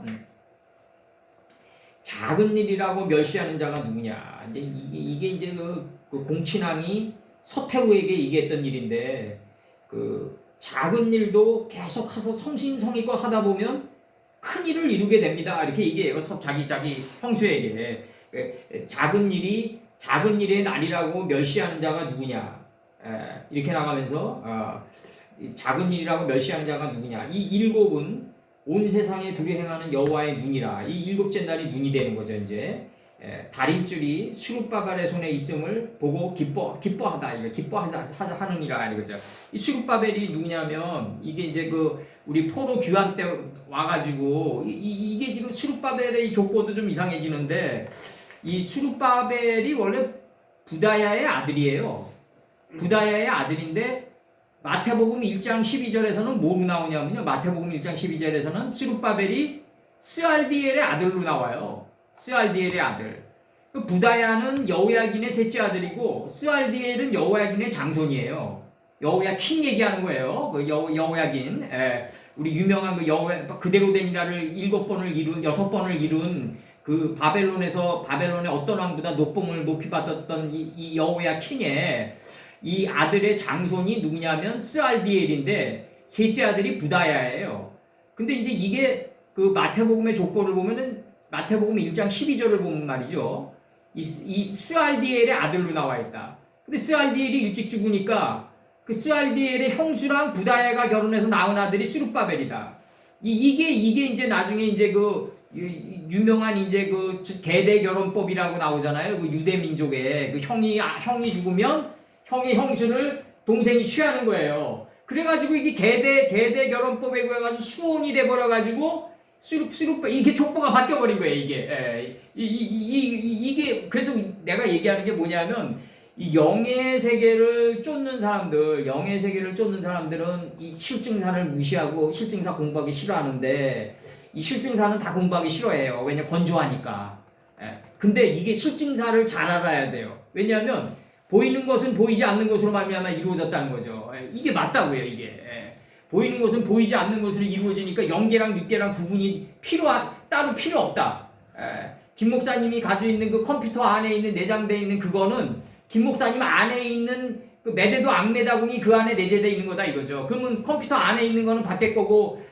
작은 일이라고 멸시하는 자가 누구냐. 이게 이제 그 공친왕이 서태후에게 얘기했던 일인데, 그 작은 일도 계속해서 성심성의껏 하다 보면 큰 일을 이루게 됩니다. 이렇게 얘기해요. 자기 형수에게. 작은 일의 날이라고 멸시하는 자가 누구냐. 이렇게 나가면서 작은 일이라고 멸시하는 자가 누구냐. 이 7은 온 세상에 두루 행하는 여호와의 눈이라. 이 7째 날이 눈이 되는 거죠. 이제 다림줄이 수룹바벨의 손에 있음을 보고 기뻐하다. 이거 기뻐하느니라 이거죠. 이 수룹바벨이 누구냐면 이게 이제 그 우리 포로 귀환 때 와가지고 이게 지금 수룹바벨의 족보도 좀 이상해지는데, 이 수룹바벨이 원래 부다야의 아들이에요. 부다야의 아들인데 마태복음 1장 12절에서는 뭐로 나오냐면요. 마태복음 1장 12절에서는 스룹바벨이 스알디엘의 아들로 나와요. 스알디엘의 아들. 부다야는 여호야긴의 셋째 아들이고 스알디엘은 여호야긴의 장손이에요. 여호야킨 얘기하는 거예요. 그 여호야긴. 우리 유명한 그 그대로 된 일화를 6번을 이룬 그 바벨론의 어떤 왕보다 높봉을 높이 받았던 이 여호야킨의 이 아들의 장손이 누구냐면 스알디엘인데 셋째 아들이 부다야예요. 근데 이제 이게 그 마태복음의 족보를 보면은 마태복음 1장 12절을 보면 말이죠. 이 스알디엘의 아들로 나와 있다. 근데 스알디엘이 일찍 죽으니까 그 스알디엘의 형수랑 부다야가 결혼해서 낳은 아들이 스룹바벨이다. 이게 이제 나중에 이제 그 유명한 이제 그 계대 결혼법이라고 나오잖아요. 그 유대 민족의 그 형이 죽으면 형의 형수를 동생이 취하는 거예요. 그래가지고 이게 계대 결혼법에 의해가지고 수혼이 돼버려가지고 이게 족보가 바뀌어버린 거예요. 이게 그래서 내가 얘기하는 게 뭐냐면 이 영의 세계를 쫓는 사람들은 이 실증사를 무시하고 실증사 공부하기 싫어하는데, 이 실증사는 다 공부하기 싫어해요. 왜냐 건조하니까. 근데 이게 실증사를 잘 알아야 돼요. 왜냐하면 보이는 것은 보이지 않는 것으로 말미암아 이루어졌다는 거죠. 이게 맞다고요. 이게 보이는 것은 보이지 않는 것으로 이루어지니까 영계랑 육계랑 구분이 따로 필요 없다. 김 목사님이 가지고 있는 그 컴퓨터 안에 있는 내장되어 있는 그거는 김 목사님 안에 있는 그 매대도 악매다공이 그 안에 내재되어 있는 거다 이거죠. 그러면 컴퓨터 안에 있는 거는 밖에 거고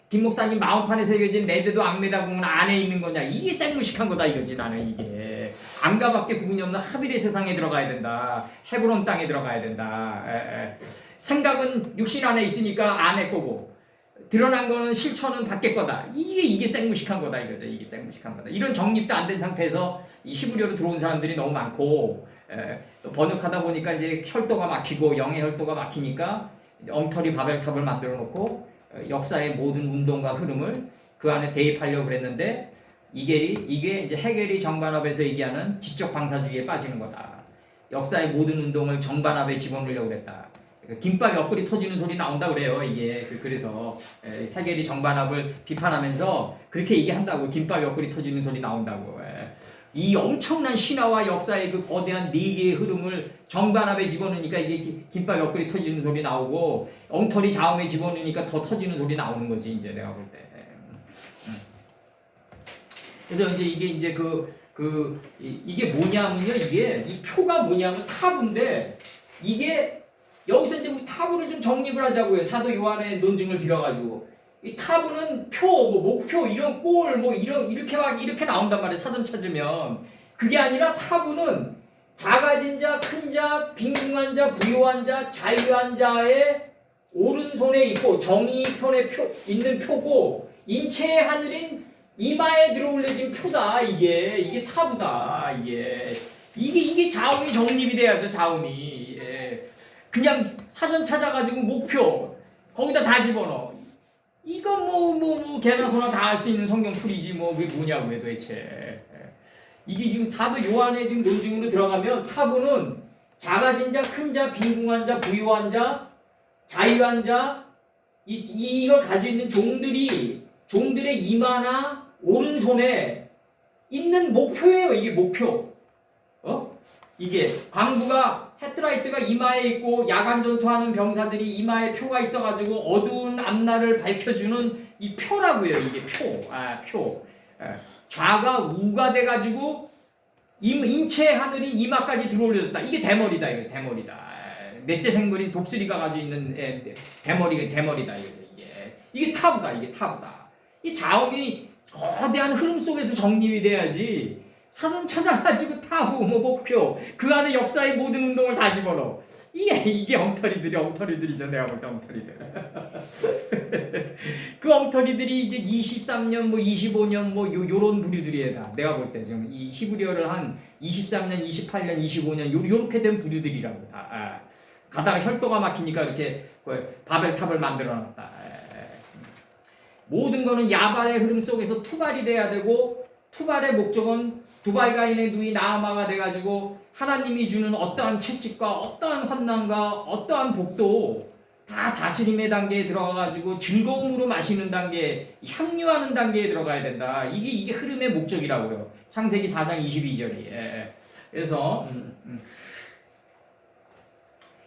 김 목사님 마음판에 새겨진 매대도 악매다공은 안에 있는 거냐. 이게 생무식한 거다 이거지. 나는 이게 안과 밖에 구분이 없는 하빌의 세상에 들어가야 된다. 헤브론 땅에 들어가야 된다. 생각은 육신 안에 있으니까 안에 거고 드러난 거는 실천은 밖에 거다. 이게 생무식한 거다 이거죠. 이게 생무식한 거다. 이런 정립도 안 된 상태에서 이 히브리어로 들어온 사람들이 너무 많고, 또 번역하다 보니까 이제 혈도가 막히고 영의 혈도가 막히니까 엉터리 바벨탑을 만들어 놓고 역사의 모든 운동과 흐름을 그 안에 대입하려고 그랬는데, 이게 이제 헤겔이 정반합에서 얘기하는 지적 방사주의에 빠지는 거다. 역사의 모든 운동을 정반합에 집어넣으려고 그랬다. 김밥 옆구리 터지는 소리 나온다 그래요. 이게 그래서 헤겔이 정반합을 비판하면서 그렇게 얘기한다고. 김밥 옆구리 터지는 소리 나온다고. 이 엄청난 신화와 역사의 그 거대한 네 개의 흐름을 정반합에 집어넣으니까 이게 김밥 옆구리 터지는 소리 나오고, 엉터리 자음에 집어넣으니까 더 터지는 소리 나오는 거지. 이제 내가 볼 때. 그래서 이제 이게 이제 이게 뭐냐면요. 이 표가 뭐냐면 타부인데, 이게 여기서 이제 우리 타부를 좀 정립을 하자고요. 사도 요한의 논증을 빌어가지고. 이 타부는 표, 목표, 이런 골, 이렇게 나온단 말이에요. 사전 찾으면. 그게 아니라 타부는 작아진 자, 큰 자, 빈궁한 자, 부요한 자, 자유한 자의 오른손에 있고 정의편에 있는 표고 인체의 하늘인 이마에 들어올려진 표다. 이게 타부다. 이게 자음이 정립이 돼야죠. 자음이. 예. 그냥 사전 찾아가지고 목표 거기다 다 집어넣어. 이거 뭐 개나 소나 다 할 수 있는 성경 풀이지 뭐 그게 뭐냐고요 도대체. 이게 지금 사도 요한의 지금 논증으로 들어가면 타부는 작아진 자, 큰 자, 빈궁한 자, 부유한 자, 자유한 자 이걸 가지고 있는 종들의 이마나 오른손에 있는 목표예요. 이게 목표. 이게 광부가 헤트라이트가 이마에 있고 야간 전투하는 병사들이 이마에 표가 있어가지고 어두운 앞날을 밝혀주는 이 표라고요. 이게 표. 좌가 우가 돼가지고 인체의 하늘인 이마까지 들어올려졌다. 이게 대머리다. 이거 대머리다. 넷째 생물인 독수리가 가지고 있는 대머리다. 이게 타부다. 이게 타부다. 이 자음이 거대한 흐름 속에서 정립이 돼야지. 사전 찾아가지고 타부 목표 그 안에 역사의 모든 운동을 다 집어넣어. 이게 엉터리들이죠. 내가 볼 때 엉터리들. 그 엉터리들이 이제 23년 25년 요런 부류들이에다. 내가 볼 때 지금 이 히브리어를 한 23년 28년 25년 요렇게 된 부류들이라고 다. 가다가 혈도가 막히니까 이렇게 바벨탑을 만들어놨다. 모든 거는 야발의 흐름 속에서 투발이 돼야 되고 투발의 목적은 두발가인의 누이 나아마가 돼가지고 하나님이 주는 어떠한 채찍과 어떠한 환난과 어떠한 복도 다 다스림의 단계에 들어가가지고 즐거움으로 마시는 단계, 향유하는 단계에 들어가야 된다. 이게 흐름의 목적이라고요. 창세기 4장 22절이. 그래서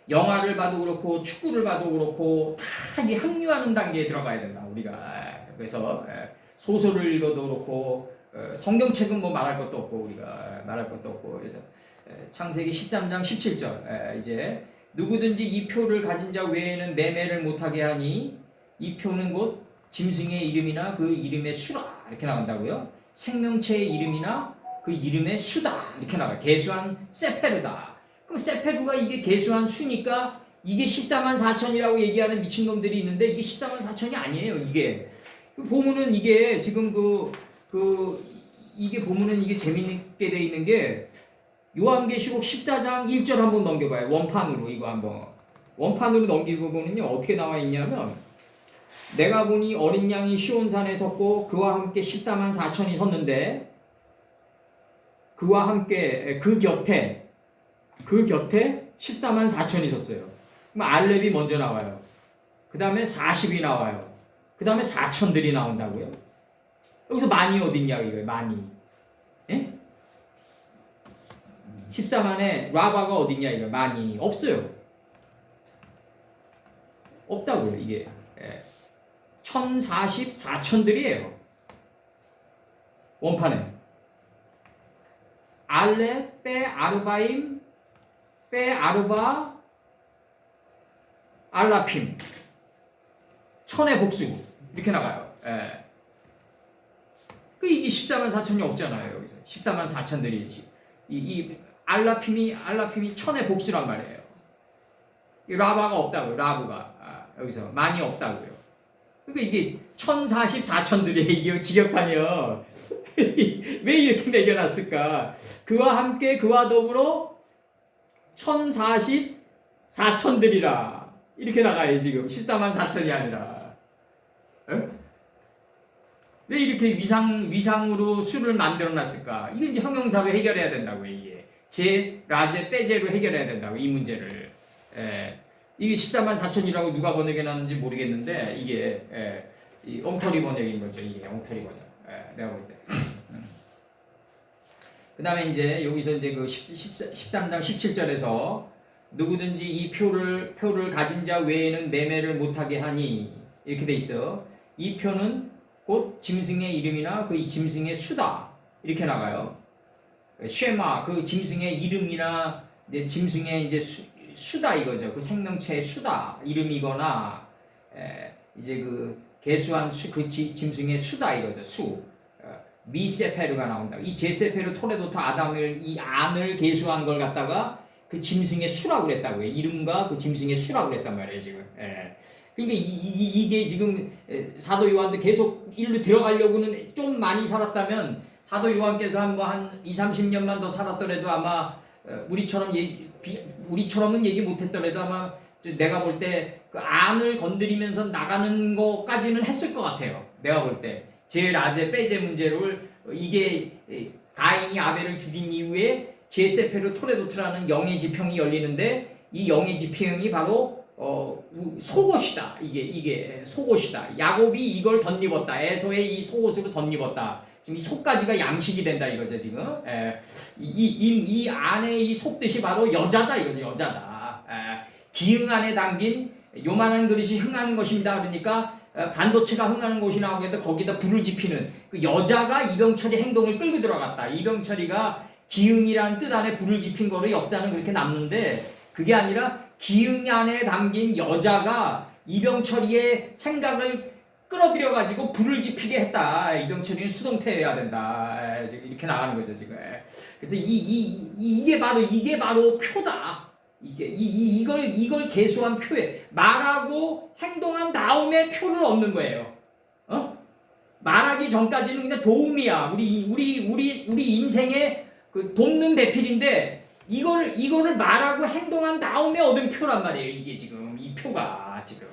영화를 봐도 그렇고 축구를 봐도 그렇고 다 이게 향유하는 단계에 들어가야 된다. 우리가. 그래서 소설을 읽어도 그렇고 성경책은 뭐 말할 것도 없고 우리가 말할 것도 없고 그래서 창세기 13장 17절 이제 누구든지 이 표를 가진 자 외에는 매매를 못하게 하니 이 표는 곧 짐승의 이름이나 그 이름의 수라 이렇게 나간다고요. 생명체의 이름이나 그 이름의 수다 이렇게 나가요. 계수한 세페르다. 그럼 세페르가 이게 계수한 수니까 이게 14만 4천이라고 얘기하는 미친놈들이 있는데 이게 14만 4천이 아니에요. 이게 보면은 이게 지금 이게 보면은 이게 재밌게 돼 있는 게 요한계시록 14장 1절 한번 넘겨봐요. 원판으로 이거 한번 원판으로 넘기고 보면요 어떻게 나와 있냐면 내가 보니 어린 양이 시온산에 섰고 그와 함께 14만 4천이 섰는데 그와 함께 그 곁에 14만 4천이 섰어요. 그럼 알렙이 먼저 나와요. 그 다음에 40이 나와요. 그 다음에 4천들이 나온다고요. 여기서 만이 어딨냐 이거예요. 만이. 예? 14만에 라바가 어딨냐 이거 만이 없어요. 없다고요 이게. 1044천들이에요. 원판에. 알레 빼 아르바임 빼 아르바 알라핌 천의 복수 이렇게 나가요. 이게 14만 4천이 없잖아요. 여기서 14만 4천들이 이 알라핌이 천의 복수란 말이에요. 이 라바가 없다고요. 라브가 여기서 많이 없다고요. 그러니까 이게 1044천들이 이게 지겹다며 왜 이렇게 매겨놨을까? 그와 함께 그와 더불어 1044천들이라 이렇게 나가요. 지금 14만 4천이 아니라. 왜 이렇게 위상으로 수를 만들어놨을까? 이게 이제 형용사로 해결해야 된다고 이게 제, 라제, 빼제로 해결해야 된다고 이 문제를. 이게 14만 4천이라고 누가 번역해놨는지 모르겠는데 이게 이 엉터리 번역인 거죠. 이게 엉터리 번역. 내가 볼 때. 그 다음에 이제 여기서 이제 그 13장 17절에서 누구든지 이 표를 가진 자 외에는 매매를 못하게 하니 이렇게 돼 있어. 이 표는 곧 짐승의 이름이나 그 짐승의 수다 이렇게 나가요. 쉐마 그 짐승의 이름이나 이제 짐승의 이제 수다 이거죠. 그 생명체의 수다 이름이거나 이제 그 계수한 그 짐승의 수다 이거죠. 수 미세페르가 나온다. 이 제세페르 토레도트 아담을 이 안을 계수한 걸 갖다가 그 짐승의 수라고 그랬다고요. 이름과 그 짐승의 수라고 그랬단 말이에요 지금. 예. 그러니까 이게 지금 사도 요한도 계속 일로 들어가려고는 좀 많이 살았다면 사도 요한께서 한 2, 30년만 더 살았더라도 아마 우리처럼은 얘기 못했더라도 아마 내가 볼 때 그 안을 건드리면서 나가는 것까지는 했을 것 같아요. 내가 볼 때 제일 아제 빼제 문제를 이게 가인이 아벨을 죽인 이후에 제세페르 토레도트라는 영의 지평이 열리는데 이 영의 지평이 바로 속옷이다. 이게 속옷이다. 야곱이 이걸 덧입었다. 에서의 이 속옷으로 덧입었다. 지금 이 속까지가 양식이 된다 이거죠 지금. 이 안에 이 속뜻이 바로 여자다 이거죠. 여자다. 기흥 안에 담긴 요만한 그릇이 흥하는 것입니다. 그러니까 반도체가 흥하는 곳이 나오게 해도 거기다 불을 지피는 그 여자가 이병철의 행동을 끌고 들어갔다. 이병철이가 기흥이라는 뜻 안에 불을 지핀 거로 역사는 그렇게 남는데 그게 아니라 기흥 안에 담긴 여자가 이병철이의 생각을 끌어들여 가지고 불을 지피게 했다. 이병철이는 수동태여야 된다. 이렇게 나가는 거죠 지금. 그래서 이게 바로 표다. 이걸 계수한 표에 말하고 행동한 다음에 표를 얻는 거예요. 말하기 전까지는 그냥 도움이야. 우리 인생의 그 돕는 배필인데 이거를 말하고 행동한 다음에 얻은 표란 말이에요. 이게 지금 이 표가 지금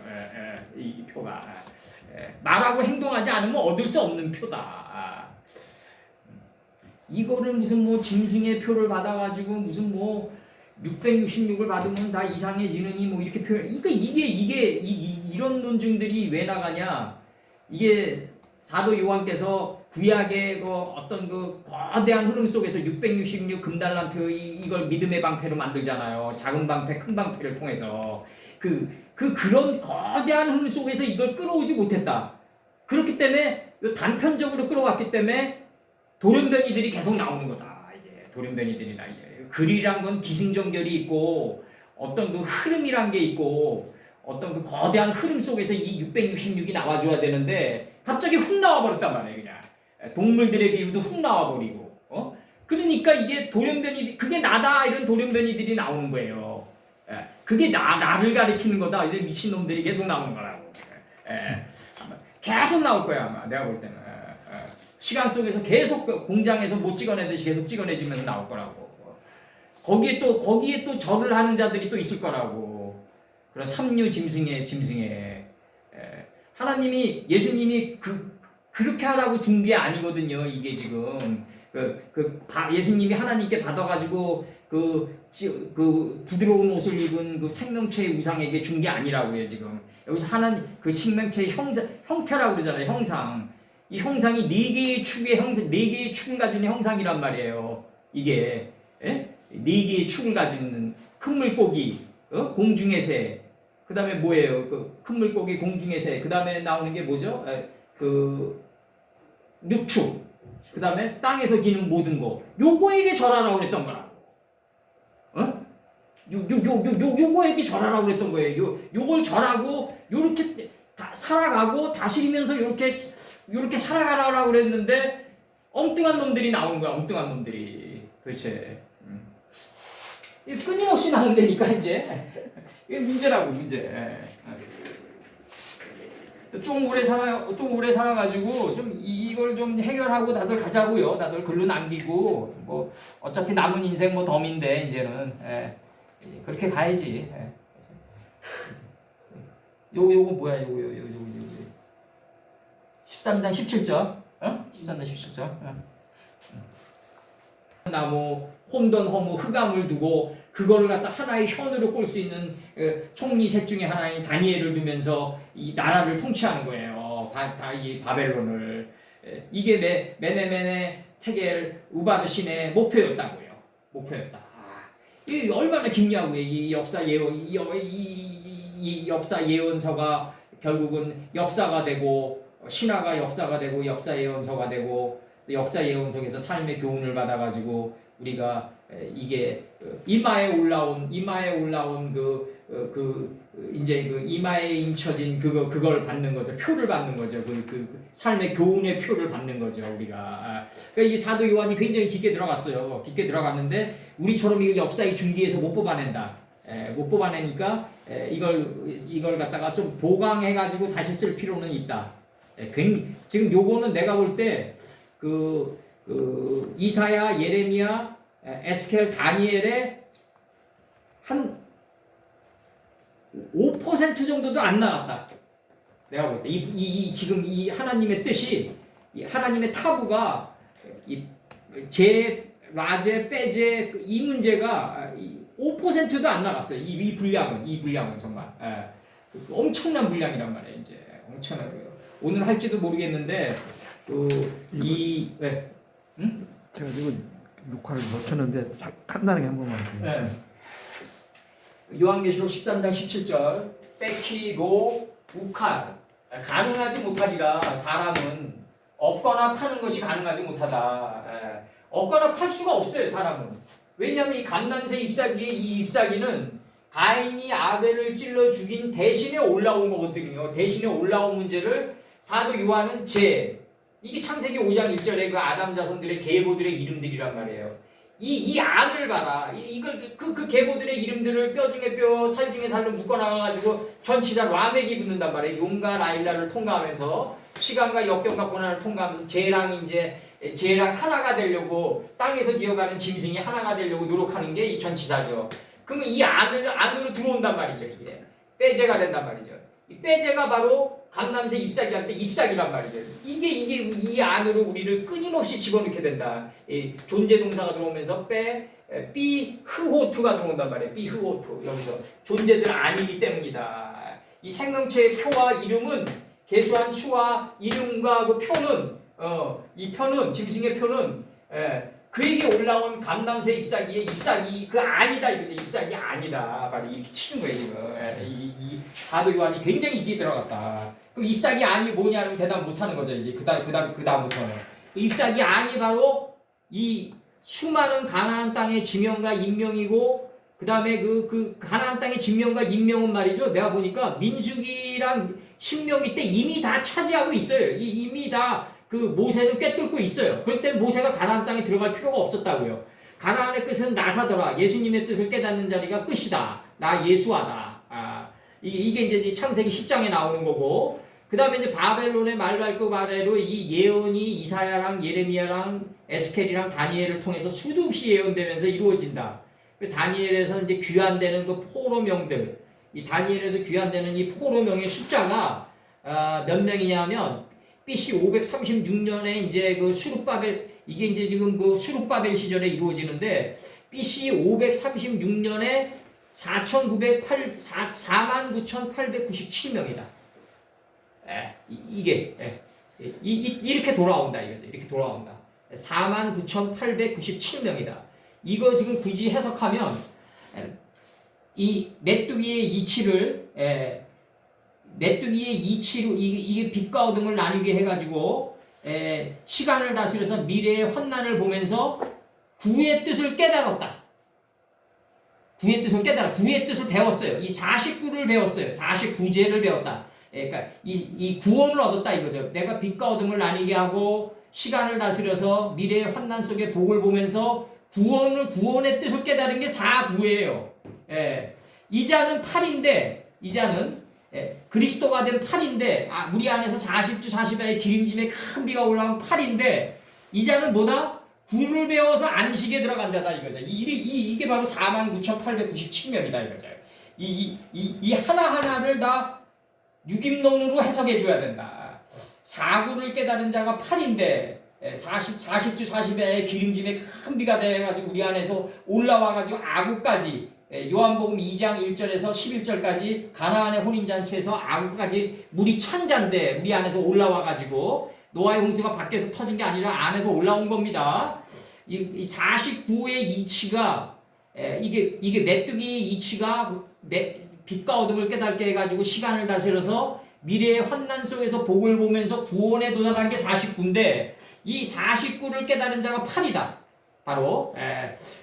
이 표가 말하고 행동하지 않으면 얻을 수 없는 표다. 이거를 무슨 뭐 짐승의 표를 받아가지고 무슨 뭐 666을 받으면 다 이상해지느니 뭐 이렇게 표현. 그러니까 이런 논증들이 왜 나가냐? 이게 사도 요한께서 구약의 그 어떤 그 거대한 흐름 속에서 666 금달란트 이걸 믿음의 방패로 만들잖아요. 작은 방패, 큰 방패를 통해서 그런 거대한 흐름 속에서 이걸 끌어오지 못했다. 그렇기 때문에 단편적으로 끌어왔기 때문에 돌연변이들이 계속 나오는 거다. 이게 돌연변이들이나 이게. 글이란 건 기승전결이 있고 어떤 그 흐름이란 게 있고 어떤 그 거대한 흐름 속에서 이 666이 나와줘야 되는데 갑자기 훅 나와버렸단 말이에요. 그냥 동물들의 비유도 훅 나와버리고 그러니까 이게 돌연변이 그게 나다 이런 돌연변이들이 나오는 거예요. 그게 나를 가리키는 거다. 이런 미친놈들이 계속 나오는 거라고. 계속 나올 거야 아마 내가 볼 때는. 시간 속에서 계속 공장에서 못 찍어내듯이 계속 찍어내지면서 나올 거라고. 거기에 또 절을 하는 자들이 또 있을 거라고. 그런 삼류 짐승에 하나님이 예수님이 그렇게 하라고 둔 게 아니거든요. 이게 지금 예수님이 하나님께 받아가지고 그 부드러운 옷을 입은 그 생명체의 우상에게 준 게 아니라고요. 지금 여기서 하나님 그 생명체의 형태라고 그러잖아요. 형상. 이 형상이 네 개의 축을 가진 형상이란 말이에요. 이게. 네 개의 축을 가지는 큰 물고기, 공중의 새, 그 다음에 뭐예요? 그 큰 물고기, 공중의 새, 그 다음에 나오는 게 뭐죠? 그 육축, 그 다음에 땅에서 기는 모든 거, 요거에게 절하라고 그랬던 거라고. 요거에게 절하라고 그랬던 거예요. 요걸 절하고 요렇게 살아가고 다스리면서 요렇게 살아가라고 그랬는데 엉뚱한 놈들이 나오는 거야. 엉뚱한 놈들이. 그렇지. 끊임없이 나온다니까 이제 이게 문제라고 문제. 좀 오래 살아가지고 좀 이걸 좀 해결하고 다들 가자고요. 다들 글로 남기고 뭐 어차피 남은 인생 뭐 덤인데 이제는 그렇게 가야지. 요거 뭐야 요거 13장 17절 13장 17절 나무 혼돈 허무 흑암을 두고 그거를 갖다 하나의 현으로 꼴 수 있는 총리 셋 중에 하나인 다니엘을 두면서 이 나라를 통치하는 거예요. 이 바벨론을. 이게 메네메네 테겔 우바르 신의 목표였다고요. 목표였다. 이게 얼마나 깊냐고요. 이 역사 예언 이 역사 예언서가 결국은 역사가 되고 신화가 역사가 되고 역사 예언서가 되고 역사 예언석에서 삶의 교훈을 받아가지고 우리가 이게 이마에 올라온 이제 그 이마에 인쳐진 그걸 받는 거죠. 표를 받는 거죠. 그 삶의 교훈의 표를 받는 거죠. 우리가. 그러니까 이게 사도 요한이 굉장히 깊게 들어갔어요. 깊게 들어갔는데 우리처럼 이 역사의 중기에서 못 뽑아낸다. 못 뽑아내니까 이걸 갖다가 좀 보강해가지고 다시 쓸 필요는 있다. 지금 요거는 내가 볼 때 이사야, 예레미야, 에스겔, 다니엘의 한 5% 정도도 안 나갔다. 내가 볼 때 지금 이 하나님의 뜻이 하나님의 타부가 라제, 빼제 이 문제가 5%도 안 나갔어요. 이 분량은 정말 엄청난 분량이란 말이에요. 이제 엄청나고요. 오늘 할지도 모르겠는데 왜? 응? 제가 이거 녹화를 놓쳤는데 간단하게 한 번만. 네. 요한계시록 13장 17절 뺏기고 우칼 가능하지 못하리라. 사람은 얻거나 파는 것이 가능하지 못하다. 얻거나 팔 수가 없어요. 사람은. 왜냐하면 이 감람새 잎사귀의 이 잎사귀는 가인이 아벨을 찔러 죽인 대신에 올라온 거거든요. 대신에 올라온 문제를 사도 요한은 이게 창세기 5장 1절에 그 아담 자손들의 계보들의 이름들이란 말이에요. 이 안을 봐라. 이걸 그 계보들의 이름들을 뼈 중에 뼈, 살 중에 살로 묶어 나가가지고 전치사 라멕이 붙는단 말이에요. 용과 라일라를 통과하면서 시간과 역경과 고난을 통과하면서 쟤랑 하나가 되려고 땅에서 기어가는 짐승이 하나가 되려고 노력하는 게 이 전치사죠. 그러면 이 안으로 들어온단 말이죠. 이게 빼제가 된단 말이죠. 이 빼제가 바로 감람새 잎사귀한테 잎사귀란 말이죠. 이게 이 안으로 우리를 끊임없이 집어넣게 된다. 이 존재 동사가 들어오면서 삐흐호투가 들어온단 말이에요. 삐흐호투 여기서 존재들 아니기 때문이다. 이 생명체의 표와 이름은 계수한 수와 이름과 그 표는 이 표는 짐승의 표는 그에게 올라온 감람새 잎사귀의 잎사귀 그 아니다 이거죠. 잎사귀 아니다. 바로 이렇게 치는 거예요 지금. 이 사도 요한이 굉장히 깊게 들어갔다. 그럼 잎사귀 아니 뭐냐는 대답 못하는 거죠. 이제 그다음부터는 잎사귀 아니 바로 이 수많은 가나안 땅의 지명과 인명이고 그 다음에 그 가나안 땅의 지명과 인명은 말이죠. 내가 보니까 민수기랑 신명기 때 이미 다 차지하고 있어요. 이미 다 그 모세는 꿰뚫고 있어요. 그럴 때 모세가 가나안 땅에 들어갈 필요가 없었다고요. 가나안의 끝은 나사더라. 예수님의 뜻을 깨닫는 자리가 끝이다. 나 예수하다. 이게 이제 창세기 10장에 나오는 거고, 그 다음에 이제 바벨론의 말발굽 아래로 이 예언이 이사야랑 예레미야랑 에스겔이랑 다니엘을 통해서 수도 없이 예언되면서 이루어진다. 다니엘에서 이제 귀환되는 그 포로명들, 이 다니엘에서 귀환되는 이 포로명의 숫자가 몇 명이냐면 BC 536년에 이제 그 수룹바벨 이게 이제 지금 그 수룹바벨 시절에 이루어지는데 BC 536년에 49,897명이다. 이게 이렇게 돌아온다 이거죠. 이렇게 돌아온다. 49,897명이다. 이거 지금 굳이 해석하면 이 메뚜기의 이치를 이게 빛과 어둠을 나뉘게 해가지고 시간을 다스려서 미래의 환난을 보면서 구의 뜻을 깨달았다. 구의 뜻을 배웠어요. 이 49를 배웠어요. 49제를 배웠다. 그러니까 이 구원을 얻었다 이거죠. 내가 빛과 어둠을 나뉘게 하고 시간을 다스려서 미래의 환난 속에 복을 보면서 구원의 뜻을 깨달은 게 4구예요. 이자는 8인데 그리스도가 된 8인데 우리 안에서 40주 40야의 기름짐에 큰 비가 올라온 8인데 이자는 뭐다? 구를 배워서 안식에 들어간 자다 이거죠. 이게 바로 49,897명이다 이거죠. 이 하나하나를 다 유김론으로 해석해 줘야 된다. 4구를 깨달은 자가 8인데 40주 40야의 기름짐에 큰 비가 돼가지고 우리 안에서 올라와가지고 아구까지 요한복음 2장 1절에서 11절까지 가나안의 혼인잔치에서 아구까지 물이 찬 잔데 우리 안에서 올라와가지고 노아의 홍수가 밖에서 터진 게 아니라 안에서 올라온 겁니다. 이 49의 이치가 이게 메뚜기의 이치가 빛과 어둠을 깨닫게 해가지고 시간을 다스려서 미래의 환난 속에서 복을 보면서 구원에 도달한 게 49인데 이 49를 깨달은 자가 8이다. 바로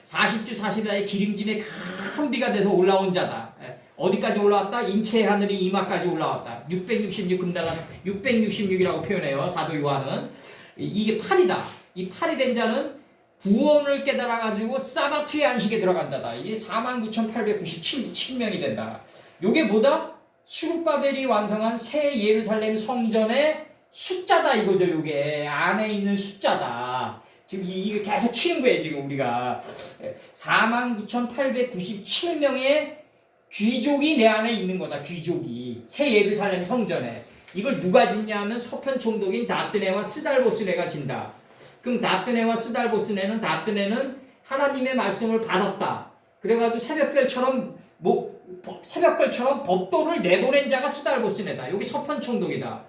40주 40야의 기름짐에 큰 비가 돼서 올라온 자다. 어디까지 올라왔다? 인체의 하늘이 이마까지 올라왔다. 666 금달란 666이라고 표현해요. 사도 요한은. 이게 8이다. 이 8이 된 자는 구원을 깨달아가지고 사바트의 안식에 들어간 자다. 이게 49,897명이 된다. 요게 뭐다? 수룹바벨이 완성한 새 예루살렘 성전의 숫자다 이거죠. 요게 안에 있는 숫자다. 지금 이게 계속 치는 거예요. 지금 우리가 49,897명의 귀족이 내 안에 있는 거다. 귀족이 새 예루살렘 성전에. 이걸 누가 짓냐면 서편 총독인 다뜨네와 스달보스네가 진다. 그럼 다뜨네와 스달보스네는 다뜨네는 하나님의 말씀을 받았다. 그래가지고 새벽별처럼 법도를 내보낸 자가 스달보스네다. 여기 서편 총독이다.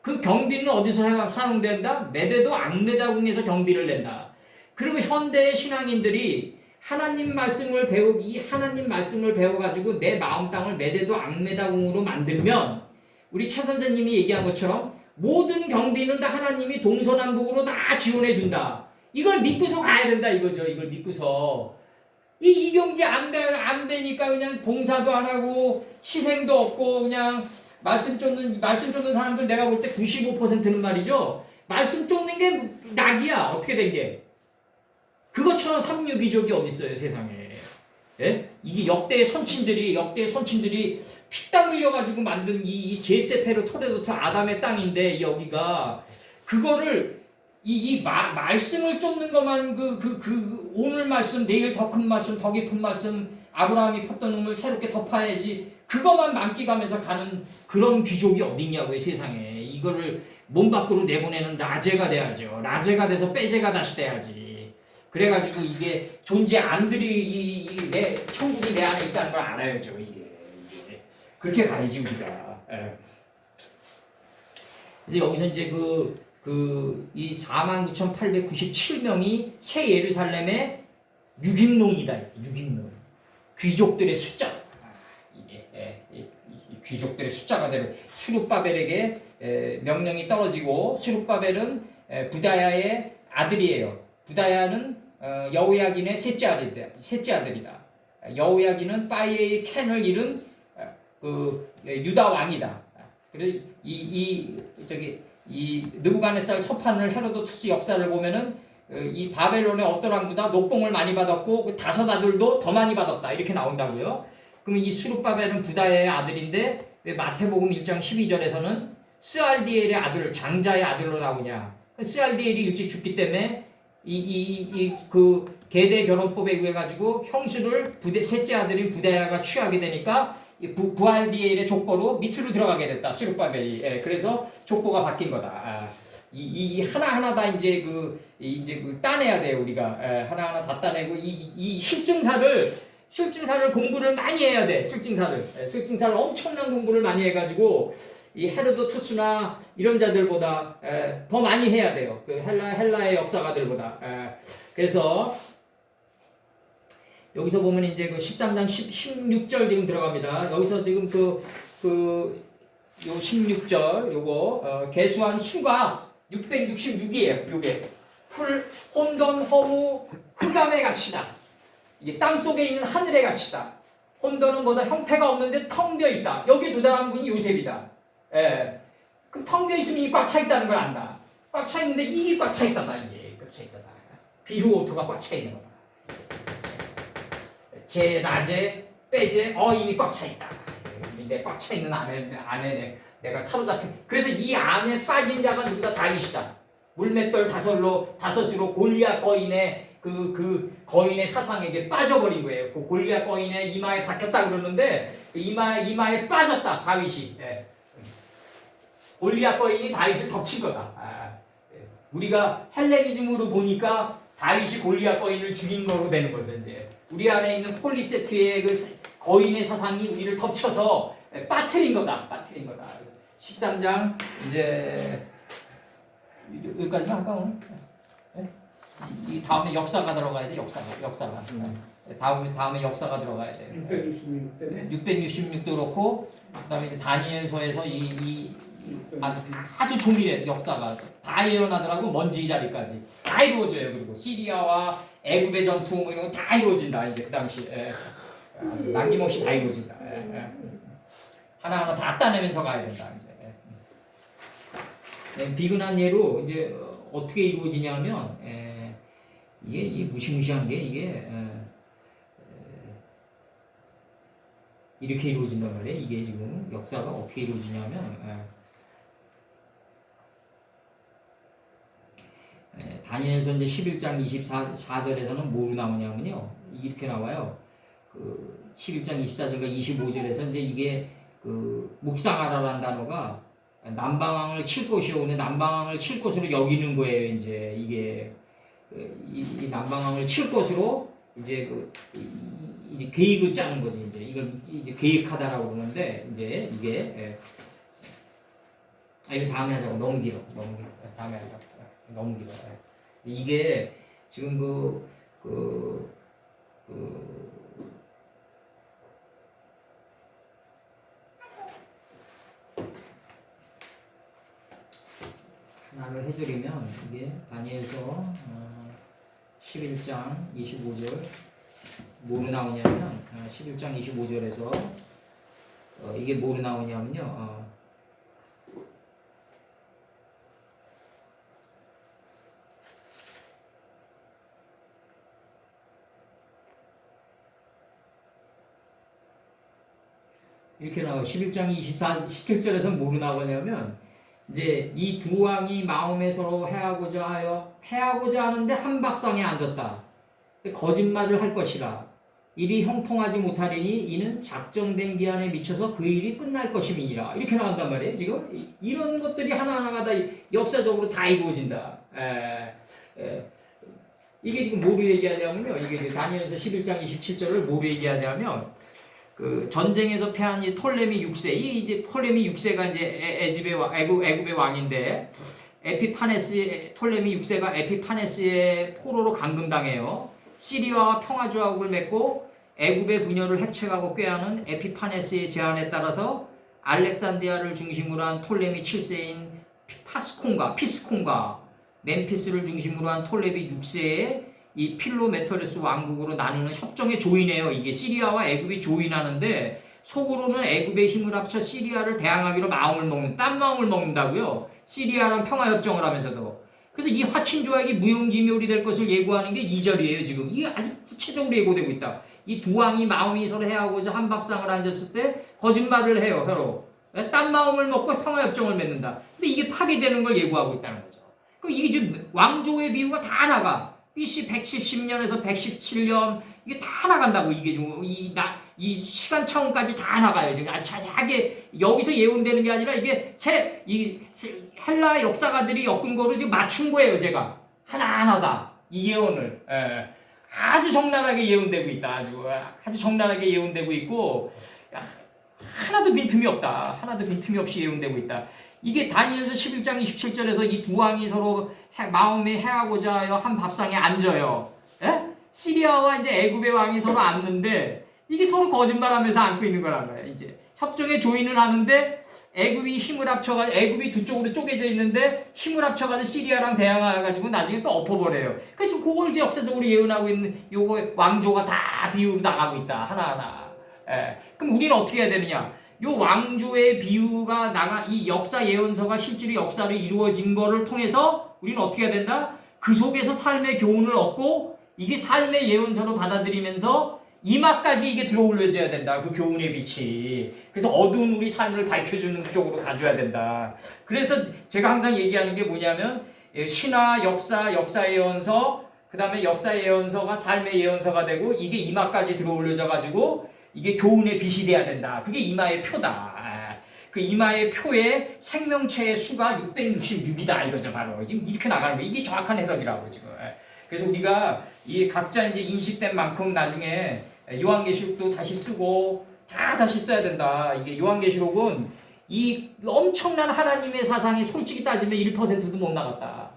그 경비는 어디서 사용된다? 메데도 앙메다궁에서 경비를 낸다. 그리고 현대의 신앙인들이 하나님 말씀을 배워가지고 내 마음 땅을 메데도 앙메다궁으로 만들면 우리 최 선생님이 얘기한 것처럼 모든 경비는 다 하나님이 동서남북으로 다 지원해 준다. 이걸 믿고서 가야 된다 이거죠. 이걸 믿고서 이 경지 안 되니까 그냥 봉사도 안 하고 희생도 없고 그냥 말씀 쫓는 사람들 내가 볼 때 95%는 말이죠. 말씀 쫓는 게 낙이야. 어떻게 된 게? 그것처럼 삼류귀족이 어디 있어요 세상에? 예? 이게 역대의 선친들이 피땀 흘려가지고 만든 이 제세페르 토레도트 아담의 땅인데 여기가 그거를 말씀을 쫓는 것만 오늘 말씀 내일 더 큰 말씀 더 깊은 말씀 아브라함이 팠던 우물 새롭게 덮어야지 그것만 만끽하면서 가는 그런 귀족이 어딨냐고요 세상에. 이거를 몸 밖으로 내보내는 라제가 돼야죠. 라제가 돼서 빼제가 다시 돼야지. 그래가지고 이게 존재 안들이 내 천국이 내 안에 있다는 걸 알아야죠. 이게 그렇게 가야지 우리가. 예. 그래서 여기서 이제 이 49,897명이 새 예루살렘의 유김농이다. 유김농. 귀족들의 숫자. 이게 귀족들의 숫자가 되는 수룹바벨에게 명령이 떨어지고 수룹바벨은 부다야의 아들이에요. 부다야는 여호야긴의 셋째 아들이다. 여호야긴은 빠이의 켄을 잃은 유다 왕이다. 그래서 이 느부갓네살 서판을 헤로도투스 역사를 보면은 이 바벨론의 어떤 왕보다 녹봉을 많이 받았고 그 다섯 아들도 더 많이 받았다 이렇게 나온다고요. 그럼 이 수룹바벨은 부다야의 아들인데 왜 마태복음 1장 12절에서는 스알디엘의 아들 장자의 아들로 나오냐? 스알디엘이 일찍 죽기 때문에 그 계대 결혼법에 의해 가지고 형수를 셋째 아들인 부다야가 취하게 되니까 부알디엘의 족보로 밑으로 들어가게 됐다. 수룹바벨이. 그래서 족보가 바뀐 거다. 이 하나하나 다 이제 따내야 돼요, 우리가. 하나하나 다 따내고 이 실증사를 공부를 많이 해야 돼. 실증사를 엄청난 공부를 많이 해 가지고 이 헤로도투스나 이런 자들보다 더 많이 해야 돼요. 그 헬라의 역사가들보다. 그래서 여기서 보면 이제 그 13장 16절 지금 들어갑니다. 여기서 지금 요 16절 요거 계수한 수가 666이에요. 요게 혼돈 허무 흑암의 가치다. 이게 땅 속에 있는 하늘의 가치다. 혼돈은 뭐다 형태가 없는데 텅 비어 있다. 여기 도달한 분이 요셉이다. 그럼 텅 비어 있으면 이게 꽉 차 있다는 걸 안다. 꽉 차 있는데 이게 꽉 차 있다다. 이게 꽉 차 있다다. 비루오토가 꽉 차 있는 거다. 제 낮에 빼제 이미 꽉 차 있다. 내 꽉 차 있는 안에 내가 사로잡힌. 그래서 이 안에 빠진 자가 누구다? 다윗이다. 물맷돌 다섯으로 골리앗 거인의 그 거인의 사상에게 빠져버린 거예요. 그 골리앗 거인의 이마에 박혔다 그러는데 이마에 빠졌다 다윗이. 골리앗 거인이 다윗을 덮친 거다. 우리가 헬레니즘으로 보니까 다윗이 골리앗 거인을 죽인 거로 되는 거죠. 이제 우리 안에 있는 폴리세트의 그 거인의 사상이 우리를 덮쳐서 빠뜨린 거다. 13장 이제 여기까지만 할까 오늘? 이 다음에 역사가 들어가야 돼. 역사가. 다음에 역사가 들어가야 돼. 666도 그렇고 그다음에 다니엘서에서 아주 종일해 역사가 다 일어나더라고. 먼지 자리까지 다 이루어져요. 그리고 시리아와 애굽의 전투 뭐 이런 거 다 이루어진다. 이제 그 당시에 아주 남김없이 다 이루어진다. 하나하나 다 따내면서 가야 된다. 이제 비근한 예로 이제 어떻게 이루어지냐면 이게 무시무시한 게 이게 이렇게 이루어진단 말이에요. 이게 지금 역사가 어떻게 이루어지냐면 다니엘서 이제 11장 24절에서는 뭐로 나오냐면요. 이렇게 나와요. 그 11장 24절과 25절에서 이제 이게 그 묵상하라라는 단어가 남방왕을 칠 것이오는데 남방왕을 칠 것으로 여기는 거예요. 이제 이게 이 남방왕을 칠 것으로 이제 이제 계획을 짜는 거지. 이제 이걸 이제 계획하다라고 그러는데 이제 이게 이거 다음에 하자고. 너무 길어. 다음에 하자고. 너무 길어. 이게 지금 하나를 해드리면 이게 다니엘서 11장 25절 뭐로 나오냐면 11장 25절에서 이게 뭐로 나오냐면요. 이렇게 나와요. 11장 27절에서 뭐로 나오냐면 이제 이 두 왕이 마음에 서로 해하고자 하는데 한 밥상에 앉았다. 거짓말을 할 것이라. 일이 형통하지 못하리니 이는 작정된 기한에 미쳐서 그 일이 끝날 것임이니라. 이렇게 나간단 말이에요. 지금 이런 것들이 하나하나가 다 역사적으로 다 이루어진다. 이게 지금 뭐로 얘기하냐면요. 이게 다니엘서 11장 27절을 뭐로 얘기하냐면 그 전쟁에서 패한 이 톨레미 6세, 이 이제 톨레미 6세가 이제 애굽의 왕인데 톨레미 6세가 에피파네스의 포로로 감금당해요. 시리아와 평화조약을 맺고 애굽의 분열을 해책하고 꾀하는 에피파네스의 제안에 따라서 알렉산드리아를 중심으로 한 톨레미 7세인 피스콘과 멤피스를 중심으로 한 톨레미 6세의 이 필로메토레스 왕국으로 나누는 협정의 조인이에요. 이게 시리아와 애굽이 조인하는데 속으로는 애굽의 힘을 합쳐 시리아를 대항하기로 딴 마음을 먹는다고요. 시리아랑 평화협정을 하면서도. 그래서 이 화친조약이 무용지멸이 될 것을 예고하는 게 2절이에요. 지금 이게 아주 구체적으로 예고되고 있다. 이 두 왕이 마음이 서로 해하고자 한 밥상을 앉았을 때 거짓말을 해요. 서로. 딴 마음을 먹고 평화협정을 맺는다. 근데 이게 파괴되는 걸 예고하고 있다는 거죠. 그럼 이게 지금 왕조의 비유가 다 나가. BC 170년에서 117년 이게 다 나간다고. 이게 지금 이 시간 차원까지 다 나가요. 지금 자세하게 여기서 예언되는 게 아니라 이게 이 헬라 역사가들이 엮은 거를 지금 맞춘 거예요. 제가 하나하나 다 이 예언을 아주 적나라하게 예언되고 있다. 아주 적나라하게 예언되고 있고 하나도 빈틈이 없다. 하나도 빈틈이 없이 예언되고 있다. 이게 다니엘서 11장 27절에서 이 두 왕이 서로 마음에 해하고자 하여 한 밥상에 앉아요. 시리아와 이제 애굽의 왕이 서로 앉는데 이게 서로 거짓말하면서 앉고 있는 거란 말이에요. 이제 협정에 조인을 하는데 애굽이 힘을 합쳐가지고 애굽이 두 쪽으로 쪼개져 있는데 힘을 합쳐가지고 시리아랑 대항해가지고 나중에 또 엎어버려요. 그래서 그걸 이제 역사적으로 예언하고 있는 요거 왕조가 다 비유로 나가고 있다. 하나하나. 그럼 우리는 어떻게 해야 되느냐? 요 왕조의 비유가 이 역사 예언서가 실제로 역사로 이루어진 거를 통해서 우리는 어떻게 해야 된다? 그 속에서 삶의 교훈을 얻고 이게 삶의 예언서로 받아들이면서 이마까지 이게 들어올려져야 된다. 그 교훈의 빛이. 그래서 어두운 우리 삶을 밝혀주는 쪽으로 가져야 된다. 그래서 제가 항상 얘기하는 게 뭐냐면 신화, 역사 예언서, 그 다음에 역사 예언서가 삶의 예언서가 되고 이게 이마까지 들어올려져 가지고 이게 교훈의 빛이 돼야 된다. 그게 이마의 표다. 그 이마의 표의 생명체의 수가 666이다. 이거죠. 바로. 지금 이렇게 나가는 거예요. 이게 정확한 해석이라고 지금. 그래서 우리가 이 각자 이제 인식된 만큼 나중에 요한계시록도 다시 쓰고 다시 써야 된다. 이게 요한계시록은 이 엄청난 하나님의 사상이 솔직히 따지면 1%도 못 나갔다.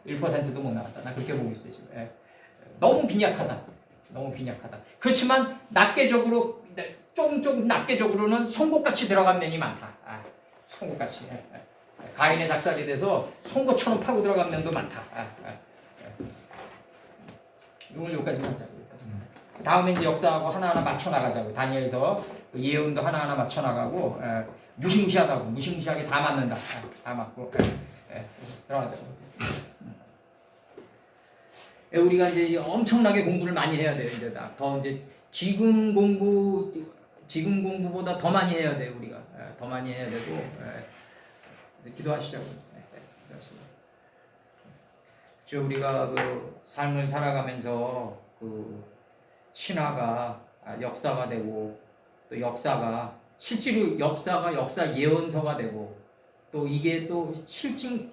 1%도 못 나갔다. 나 그렇게 보고 있어요. 지금. 너무 빈약하다. 그렇지만 조금 납계적으로는 송곳같이 들어간 면이 많다. 송곳같이. 가인의 작살이 돼서 송곳처럼 파고 들어간 면도 많다. 이걸 여기까지 하자고. 다음에 이제 역사하고 하나하나 맞춰 나가자고. 다니엘서 그 예언도 하나하나 맞춰 나가고 무시무시하게 다 맞는다. 다 맞고 들어가자고. 우리가 이제 엄청나게 공부를 많이 해야 돼요. 이제 더 이제 지금 공부보다 더 많이 해야 돼요. 우리가 더 많이 해야 되고 기도하시자고. 주 우리가 그 삶을 살아가면서 그 신화가 역사가 되고 또 역사가 실제로 역사 예언서가 되고 또 이게 또 실증사로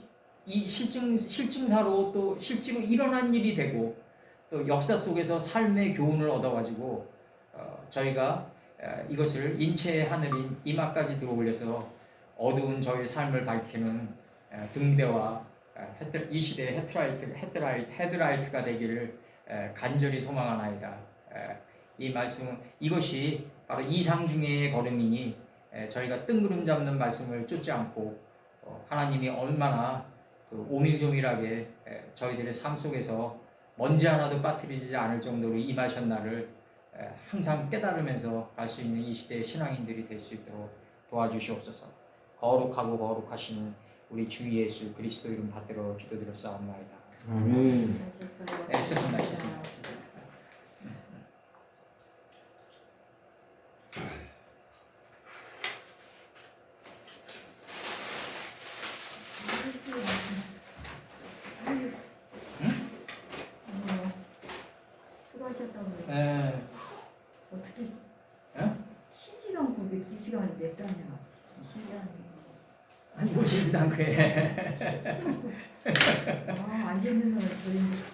또 실제로 일어난 일이 되고 또 역사 속에서 삶의 교훈을 얻어가지고 저희가 이것을 인체의 하늘인 이마까지 들어올려서 어두운 저희 삶을 밝히는 등대와 이 시대의 헤드라이트가 되기를 간절히 소망하나이다. 이 말씀은 이것이 바로 이상중의 걸음이니 저희가 뜬구름 잡는 말씀을 쫓지 않고 하나님이 얼마나 그 오밀조밀하게 저희들의 삶 속에서 먼지 하나도 빠뜨리지 않을 정도로 임하셨나를 항상 깨달으면서 갈 수 있는 이 시대의 신앙인들이 될 수 있도록 도와주시옵소서. 거룩하고 거룩하신 우리 주 예수 그리스도 이름 받들어 기도드렸사옵나이다. 아멘. 애쓰습니다. 수고하셨다고. 예. 어떻게 예? 쉬지도 않고 이게 2시간을 냈다냐. 2시간. 아니 뭐 쉬지도 않고 해. 안 되는 사람 저희는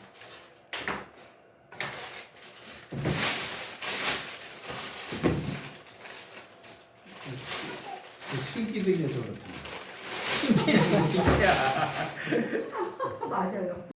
신기 들려서 그렇다. 신기해 진짜. 맞아요.